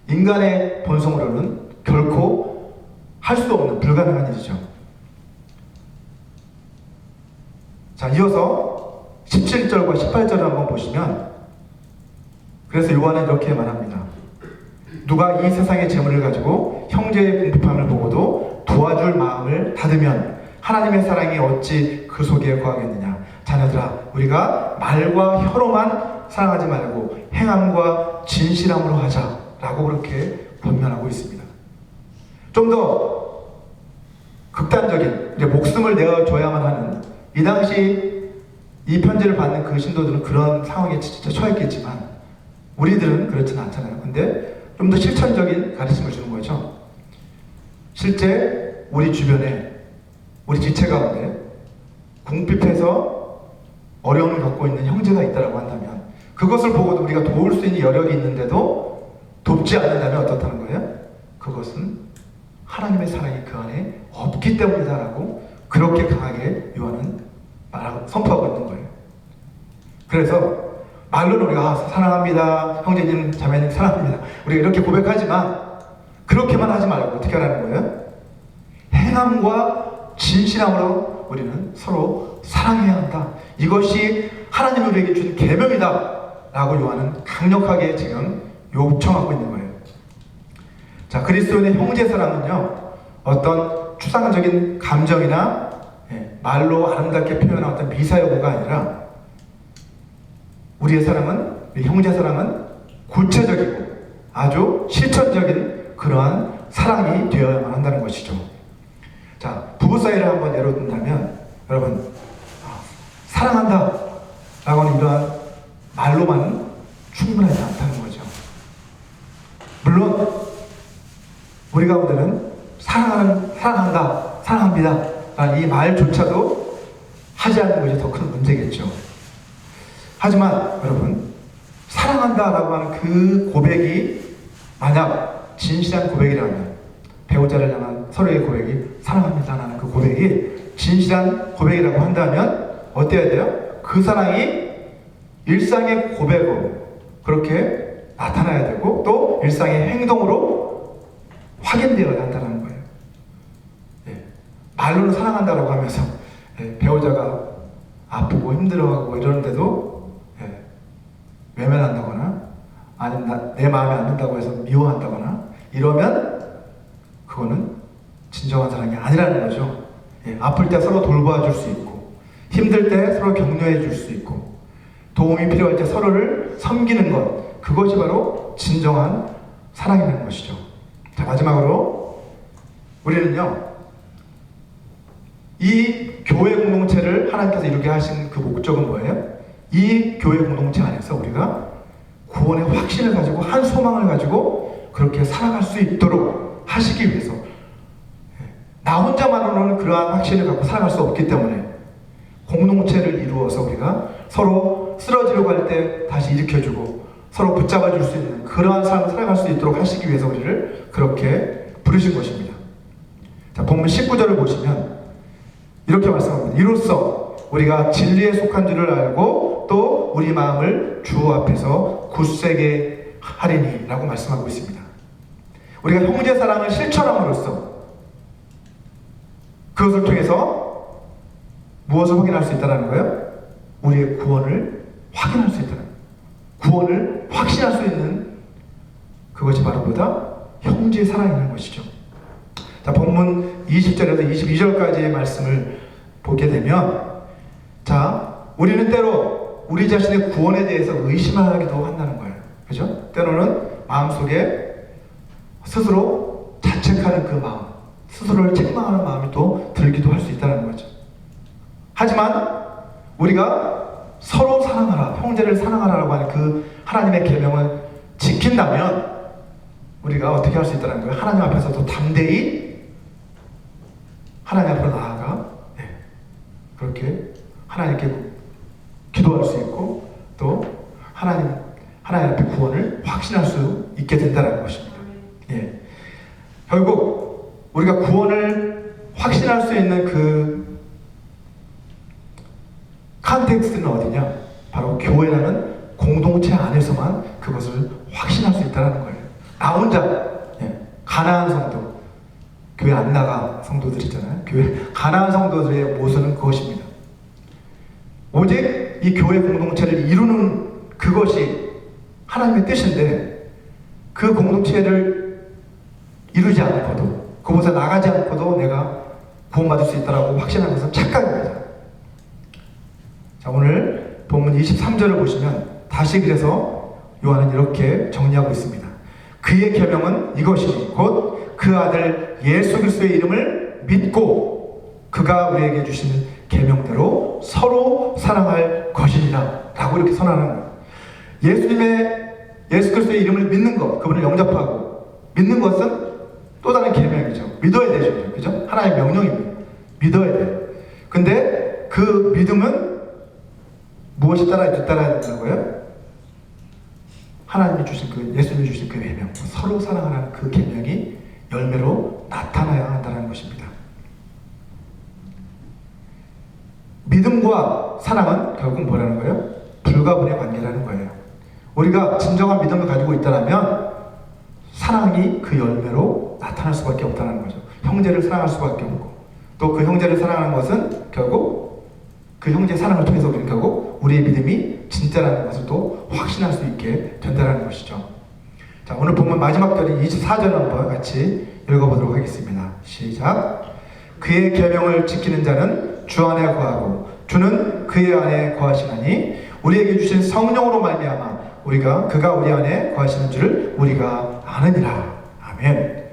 인간의 본성으로는 결코 할 수 없는 불가능한 일이죠. 자, 이어서 17절과 18절을 한번 보시면 그래서 요한은 이렇게 말합니다. 누가 이 세상의 재물을 가지고 형제의 궁핍함을 보고도 도와줄 마음을 닫으면 하나님의 사랑이 어찌 그 속에 거하겠느냐. 자녀들아, 우리가 말과 혀로만 사랑하지 말고 행함과 진실함으로 하자라고 그렇게 권면하고 있습니다. 좀 더 극단적인 이제 목숨을 내어줘야만 하는 이 당시 이 편지를 받는 그 신도들은 그런 상황에 진짜 처했겠지만 우리들은 그렇지는 않잖아요. 근데 좀 더 실천적인 가르침을 주는 거죠. 실제 우리 주변에 우리 지체 가운데 궁핍해서 어려움을 겪고 있는 형제가 있다고 한다면 그것을 보고도 우리가 도울 수 있는 여력이 있는데도 돕지 않는다면 어떻다는 거예요? 그것은 하나님의 사랑이 그 안에 없기 때문이다라고 그렇게 강하게 요한은 선포하고 있는 거예요. 그래서 말로는 우리가 사랑합니다, 형제님, 자매님 사랑합니다, 우리가 이렇게 고백하지만 그렇게만 하지 말고 어떻게 하라는 거예요? 행함과 진실함으로 우리는 서로 사랑해야 한다. 이것이 하나님이 우리에게 준 계명이다 라고 요한은 강력하게 지금 요청하고 있는 거예요. 자, 그리스도인의 형제 사랑은요, 어떤 추상적인 감정이나 말로 아름답게 표현한 어떤 미사여구가 아니라 우리의 사랑은, 우리 형제 사랑은 구체적이고 아주 실천적인 그러한 사랑이 되어야만 한다는 것이죠. 자, 자, 부부 사이를 한번 예로 든다면 여러분, 사랑한다 라고 하는 이러한 말로만 충분하지 않다는 거죠. 물론 우리 가운데는 사랑한다, 사랑합니다 라는 이 말조차도 하지 않는 것이 더 큰 문제겠죠. 하지만 여러분, 사랑한다 라고 하는 그 고백이 만약 진실한 고백이라면, 배우자를 향한 서로의 고백이 사랑합니다 라는 그 고백이 진실한 고백이라고 한다면 어때야 돼요? 그 사랑이 일상의 고백으로 그렇게 나타나야 되고 또 일상의 행동으로 확인되어야 한다는 거예요. 예. 말로는 사랑한다라고 하면서 배우자가 아프고 힘들어하고 이러는데도 외면한다거나 아니면 내 마음에 안 든다고 해서 미워한다거나 이러면 그거는 진정한 사랑이 아니라는 거죠. 아플 때 서로 돌봐줄 수 있고 힘들 때 서로 격려해 줄 수 있고 도움이 필요할 때 서로를 섬기는 것, 그것이 바로 진정한 사랑이라는 것이죠. 자, 마지막으로 우리는요, 이 교회 공동체를 하나님께서 이루게 하신 그 목적은 뭐예요? 이 교회 공동체 안에서 우리가 구원의 확신을 가지고 한 소망을 가지고 그렇게 살아갈 수 있도록 하시기 위해서, 나 혼자만으로는 그러한 확신을 갖고 살아갈 수 없기 때문에 공동체를 이루어서 우리가 서로 쓰러지려고 할 때 다시 일으켜주고 서로 붙잡아줄 수 있는 그러한 삶을 살아갈 수 있도록 하시기 위해서 우리를 그렇게 부르신 것입니다. 자, 본문 19절을 보시면 이렇게 말씀합니다. 이로써 우리가 진리에 속한 줄을 알고 또 우리 마음을 주 앞에서 굳세게 하리니 라고 말씀하고 있습니다. 우리가 형제 사랑을 실천함으로써 그것을 통해서 무엇을 확인할 수 있다는 거예요? 우리의 구원을 확인할 수 있다는 거예요. 구원을 확신할 수 있는 그것이 바로 뭐다? 형제의 사랑이라는 것이죠. 자, 본문 20절에서 22절까지의 말씀을 보게 되면, 자, 우리는 때로 우리 자신의 구원에 대해서 의심하기도 한다는 거예요. 그죠? 때로는 마음속에 스스로 자책하는 그 마음, 스스로를 책망하는 마음이 또 들기도 할 수 있다는 거죠. 하지만 우리가 서로 사랑하라, 형제를 사랑하라라고 하는 그 하나님의 계명을 지킨다면 우리가 어떻게 할 수 있다는 거예요? 하나님 앞에서도 담대히 하나님 앞으로 나아가 그렇게 하나님께 기도할 수 있고 또 하나님 앞에 구원을 확신할 수 있게 된다는 것입니다. 예. 결국 우리가 구원을 확신할 수 있는 그 컨텍스트는 어디냐? 바로 교회라는 공동체 안에서만 그것을 확신할 수 있다는 거예요. 나 혼자, 가난한 성도, 교회 안 나가 성도들 있잖아요. 교회 가난한 성도들의 모습은 그것입니다. 오직 이 교회 공동체를 이루는 그것이 하나님의 뜻인데 그 공동체를 이루지 않고도 그곳에 나가지 않고도 내가 구원받을 수 있다고 확신하는 것은 착각입니다. 자, 오늘 본문 23절을 보시면 다시 그래서 요한은 이렇게 정리하고 있습니다. 그의 계명은 이것이니 곧 그 아들 예수 그리스도의 이름을 믿고 그가 우리에게 주시는 계명대로 서로 사랑할 것이니라 라고 이렇게 선언하는 거예요. 예수 그리스도의 이름을 믿는 것, 그분을 영접하고 믿는 것은 또 다른 계명이죠. 믿어야 되죠. 그죠? 하나님의 명령입니다. 믿어야 돼요. 근데 그 믿음은 무엇이 따라야 되는 거예요? 하나님이 주신 그 예수님이 주신 그 계명, 서로 사랑하라는 그 계명이 열매로 나타나야 한다는 것입니다. 믿음과 사랑은 결국 뭐라는 거예요? 불가분의 관계라는 거예요. 우리가 진정한 믿음을 가지고 있다면 사랑이 그 열매로 나타날 수밖에 없다는 거죠. 형제를 사랑할 수밖에 없고 또 그 형제를 사랑하는 것은 결국 그 형제의 사랑을 통해서 우리는 결국 우리의 믿음이 진짜라는 것을 또 확신할 수 있게 된다는 것이죠. 자, 오늘 보면 마지막 절인 24절 한번 같이 읽어보도록 하겠습니다. 시작. 그의 계명을 지키는 자는 주 안에 거하고 주는 그의 안에 거하시나니 우리에게 주신 성령으로 말미암아 그가 우리 안에 거하시는 줄을 우리가 아느니라. 아멘.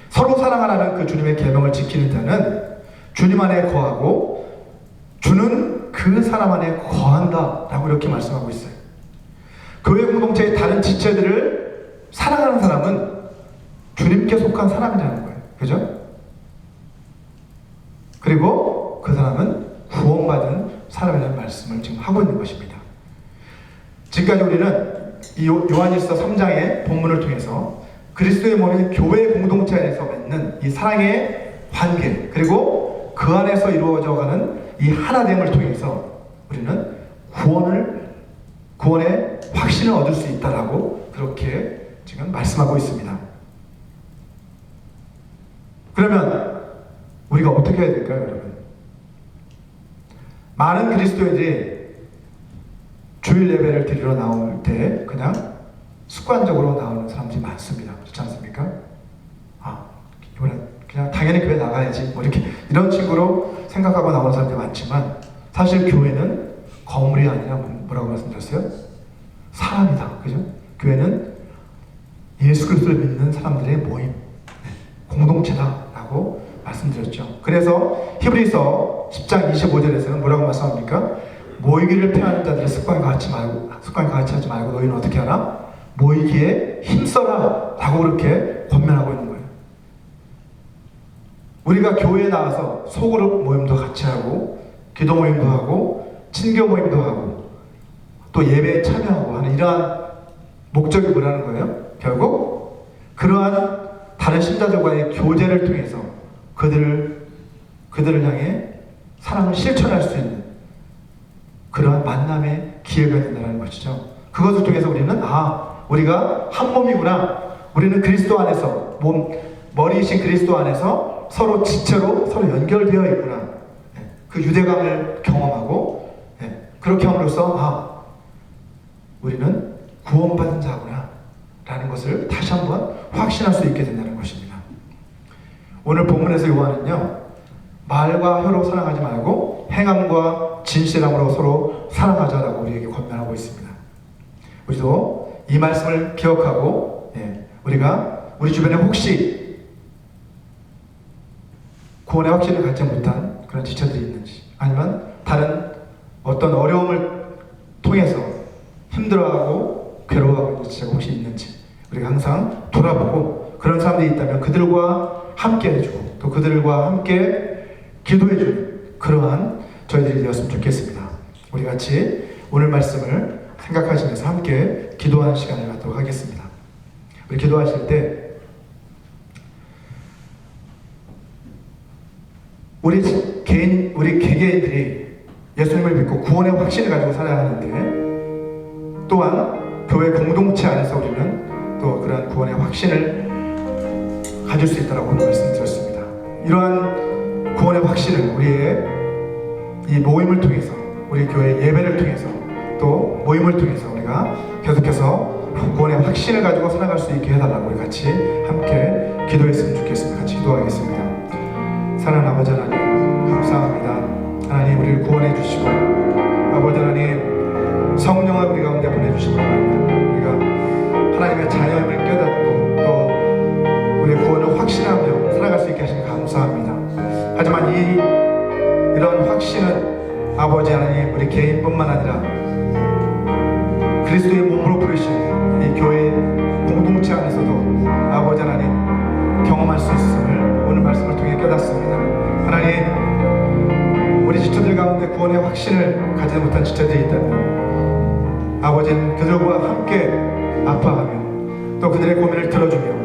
서로 사랑하라는 그 주님의 계명을 지키는 자는 주님 안에 거하고 주는 그 사람 안에 거한다 라고 이렇게 말씀하고 있어요. 교회 공동체의 다른 지체들을 사랑하는 사람은 주님께 속한 사람이라는 거예요. 그죠? 그리고 그 사람은 구원받은 사람이라는 말씀을 지금 하고 있는 것입니다. 지금까지 우리는 이 요한일서 3장의 본문을 통해서 그리스도의 몸인 교회 공동체 안에서 맺는 이 사랑의 관계, 그리고 그 안에서 이루어져가는 이 하나됨을 통해서 우리는 구원의 확신을 얻을 수 있다라고 그렇게 지금 말씀하고 있습니다. 그러면 우리가 어떻게 해야 될까요, 여러분? 많은 그리스도인들이 주일 예배를 드리러 나올 때 그냥 습관적으로 나오는 사람들이 많습니다. 그렇지 않습니까? 이번엔 그냥 당연히 교회 나가야지 뭐 이렇게 이런 식으로 생각하고 나오는 사람들이 많지만, 사실 교회는 건물이 아니라 뭐라고 말씀드렸어요? 사람이다. 그죠? 교회는 예수 그리스도를 믿는 사람들의 모임, 공동체다라고 말씀드렸죠. 그래서 히브리서 10장 25절에서는 뭐라고 말씀합니까? 모이기를 피하는 자들의 습관과 같이 하지 말고 너희는 어떻게 하라? 모이기에 힘써라 라고 그렇게 권면하고 있는 거예요. 우리가 교회에 나와서 소그룹 모임도 같이 하고, 기도 모임도 하고, 친교 모임도 하고, 또 예배에 참여하고 하는 이러한 목적이 뭐라는 거예요? 결국 그러한 다른 신자들과의 교제를 통해서 그들을 향해 사랑을 실천할 수 있는 그러한 만남의 기회가 된다는 것이죠. 그것을 통해서 우리는 우리가 한 몸이구나, 우리는 그리스도 안에서 머리이신 그리스도 안에서 서로 지체로 서로 연결되어 있구나, 그 유대감을 경험하고, 그렇게 함으로써 우리는 구원받은 자구나 라는 것을 다시 한번 확신할 수 있게 된다는 것입니다. 오늘 본문에서 요한은요, 말과 혀로 사랑하지 말고 행함과 진실함으로 서로 사랑하자라고 우리에게 권면하고 있습니다. 우리도 이 말씀을 기억하고, 우리가 우리 주변에 혹시 구원의 확신을 갖지 못한 그런 지체들이 있는지, 아니면 다른 어떤 어려움을 통해서 힘들어하고 괴로워하고 있는 지체가 혹시 있는지 우리가 항상 돌아보고, 그런 사람들이 있다면 그들과 함께 해주고 또 그들과 함께 기도해주는 그러한 저희들이 되었으면 좋겠습니다. 우리 같이 오늘 말씀을 생각하시면서 함께 기도하는 시간을 갖도록 하겠습니다. 우리 기도하실 때 우리 개개인들이 예수님을 믿고 구원의 확신을 가지고 살아야 하는데, 또한 교회 공동체 안에서 우리는 또 그러한 구원의 확신을 가질 수 있다고 오늘 말씀드렸습니다. 이러한 구원의 확신을 우리의 이 모임을 통해서, 우리 교회 예배를 통해서, 또 모임을 통해서 우리가 계속해서 구원의 확신을 가지고 살아갈 수 있게 해달라고 우리 같이 함께 기도했으면 좋겠습니다. 같이 기도하겠습니다. 사랑하는 아버지 하나님, 감사합니다. 하나님, 우리를 구원해 주시고, 아버지 하나님, 성령을 우리 가운데 보내주시고, 우리가 하나님의 자녀임을 깨닫고 또 우리의 구원을 확신하며 살아갈 수 있게 하시니 감사합니다. 하지만 이런 확신은 아버지 하나님, 우리 개인뿐만 아니라 그리스도의 몸으로 부르신 이 교회 공동체 안에서도 아버지 하나님 경험할 수 있음을 오늘 말씀을 통해 깨닫습니다. 하나님, 우리 지체들 가운데 구원의 확신을 가지지 못한 지체들이 있다면 아버지는 그들과 함께 아파하며 또 그들의 고민을 들어주며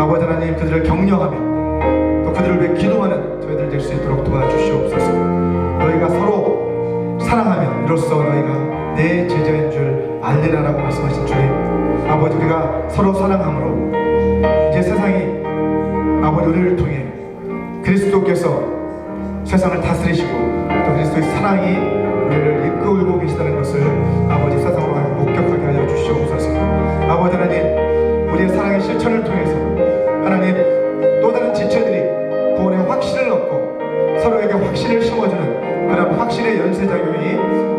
아버지 하나님 그들을 격려하며 또 그들을 위해 기도하는 저희들 될 수 있도록 도와주시옵소서. 너희가 서로 사랑하며 이로써 너희가 내 제자인 줄 알리라라고 말씀하신 주님, 아버지 우리가 서로 사랑함으로 이제 세상이 아버지 우리를 통해 그리스도께서 세상을 다스리시고 또 그리스도의 사랑이 우리를 이끌고 계시다는 것을 아버지 세상으로 목격하게 하여 주시옵소서. 아버지 하나님, 우리의 사랑의 실천을 통해서 하나님 또 다른 지체들이 구원의 확신을 얻고 서로에게 확신을 심어주는 그런 확신의 연쇄작용이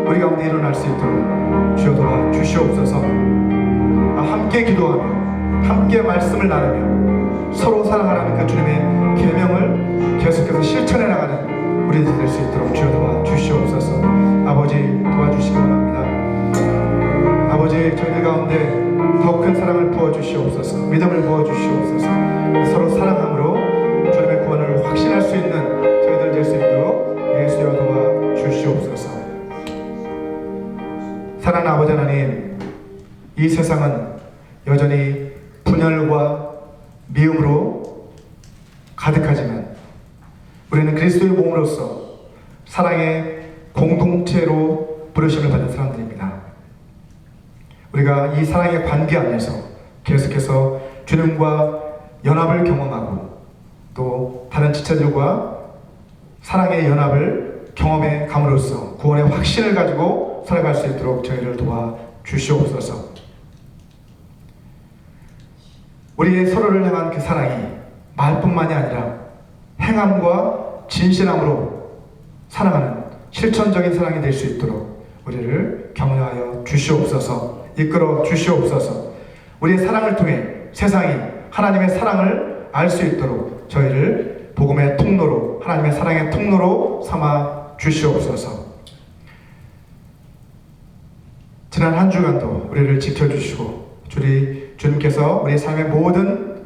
우리 가운데 일어날 수 있도록 주여 도와주시옵소서. 함께 기도하며 함께 말씀을 나누며 서로 사랑하라는 그 주님의 계명을 계속해서 실천해 나가는 우리들 될 수 있도록 주여 도와주시옵소서. 아버지 도와주시기 바랍니다. 아버지 저희들 가운데 더 큰 사랑을 부어주시옵소서. 믿음을 부어주시옵소서. 서로 사랑함으로 주님의 구원을 확신할 수 있는 저희들 될 수 있도록 예수여 도와주시옵소서. 사랑하는 아버지 하나님, 이 세상은 여전히 분열과 미움으로 가득하지만 우리는 그리스도의 몸으로서 사랑의 공동체로 부르심을 받은 사람들입니다. 우리가 이 사랑의 관계 안에서 계속해서 주님과 연합을 경험하고 또 다른 지체들과 사랑의 연합을 경험해 감으로써 구원의 확신을 가지고 살아갈 수 있도록 저희를 도와주시옵소서. 우리의 서로를 향한 그 사랑이 말뿐만이 아니라 행함과 진실함으로 사랑하는 실천적인 사랑이 될 수 있도록 우리를 격려하여 주시옵소서. 이끌어 주시옵소서. 우리의 사랑을 통해 세상이 하나님의 사랑을 알 수 있도록 저희를 복음의 통로로, 하나님의 사랑의 통로로 삼아 주시옵소서. 지난 한 주간도 우리를 지켜주시고 주님께서 우리의 삶의 모든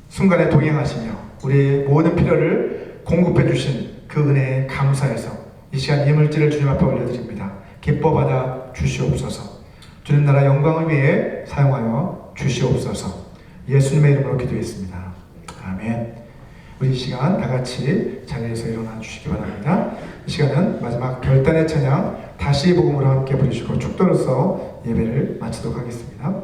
순간에 동행하시며 우리의 모든 필요를 공급해 주신 그 은혜에 감사해서 이 시간 이 물질을 주님 앞에 올려드립니다. 기뻐 받아 주시옵소서. 주님 나라 영광을 위해 사용하여 주시옵소서. 예수님의 이름으로 기도했습니다. 아멘. 우리 이 시간 다 같이 자리에서 일어나 주시기 바랍니다. 이 시간은 마지막 결단의 찬양 다시 복음으로 함께 부르시고 축도로서 예배를 마치도록 하겠습니다.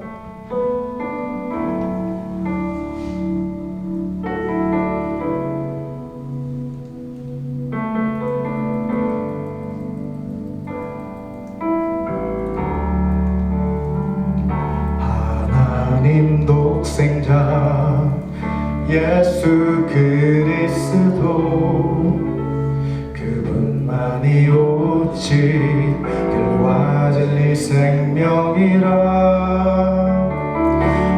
하나님 독생자 예수 그리스도 그분만이 오직 길과 진리 생명이라.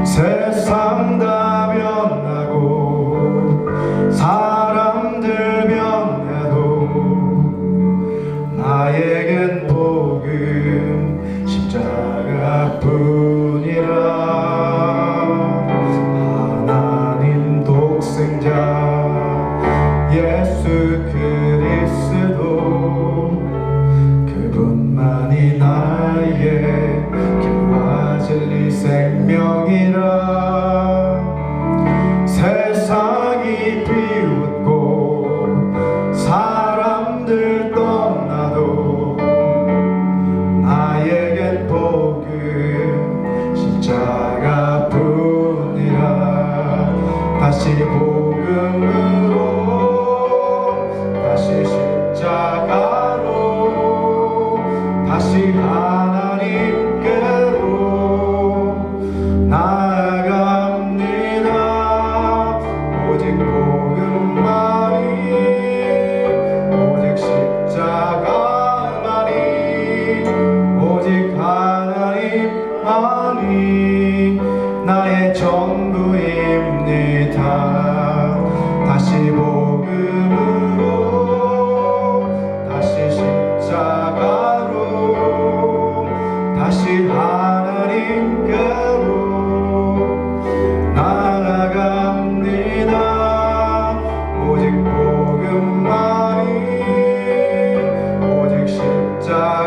세상 다 변하고 사람들 변해도 나에겐 복음 십자가뿐이라. 예수 그리스도 그분만이 나의 길과 진리 생명이라. 세상이 비웃고 사람들 떠나도 나에겐 복음 십자가뿐이라. 다시 복음으로 다시 십자가로 다시 하나님께로 나아갑니다. 오직 복음만이 오직 십자가만이 오직 하나님만이 나의 전부입니다. 다시 복음으로 다시 십자가로 다시 하나님께로 나아갑니다. 오직 복음만이 오직 십자가만이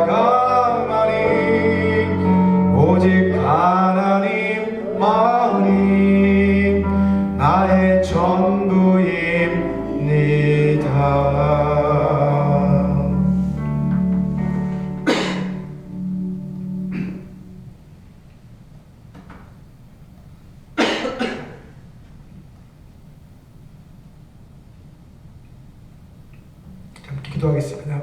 오직 하나님만이 나의 전부입니다. 함께 기도하겠습니다.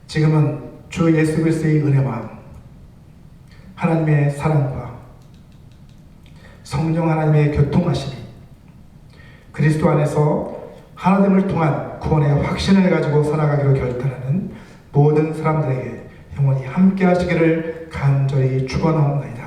지금은 주 예수 그리스도의 은혜와 하나님의 사랑과 성령 하나님의 교통하심이 그리스도 안에서 하나님을 통한 구원의 확신을 가지고 살아가기로 결단하는 모든 사람들에게 영원히 함께 하시기를 간절히 축원하옵나이다.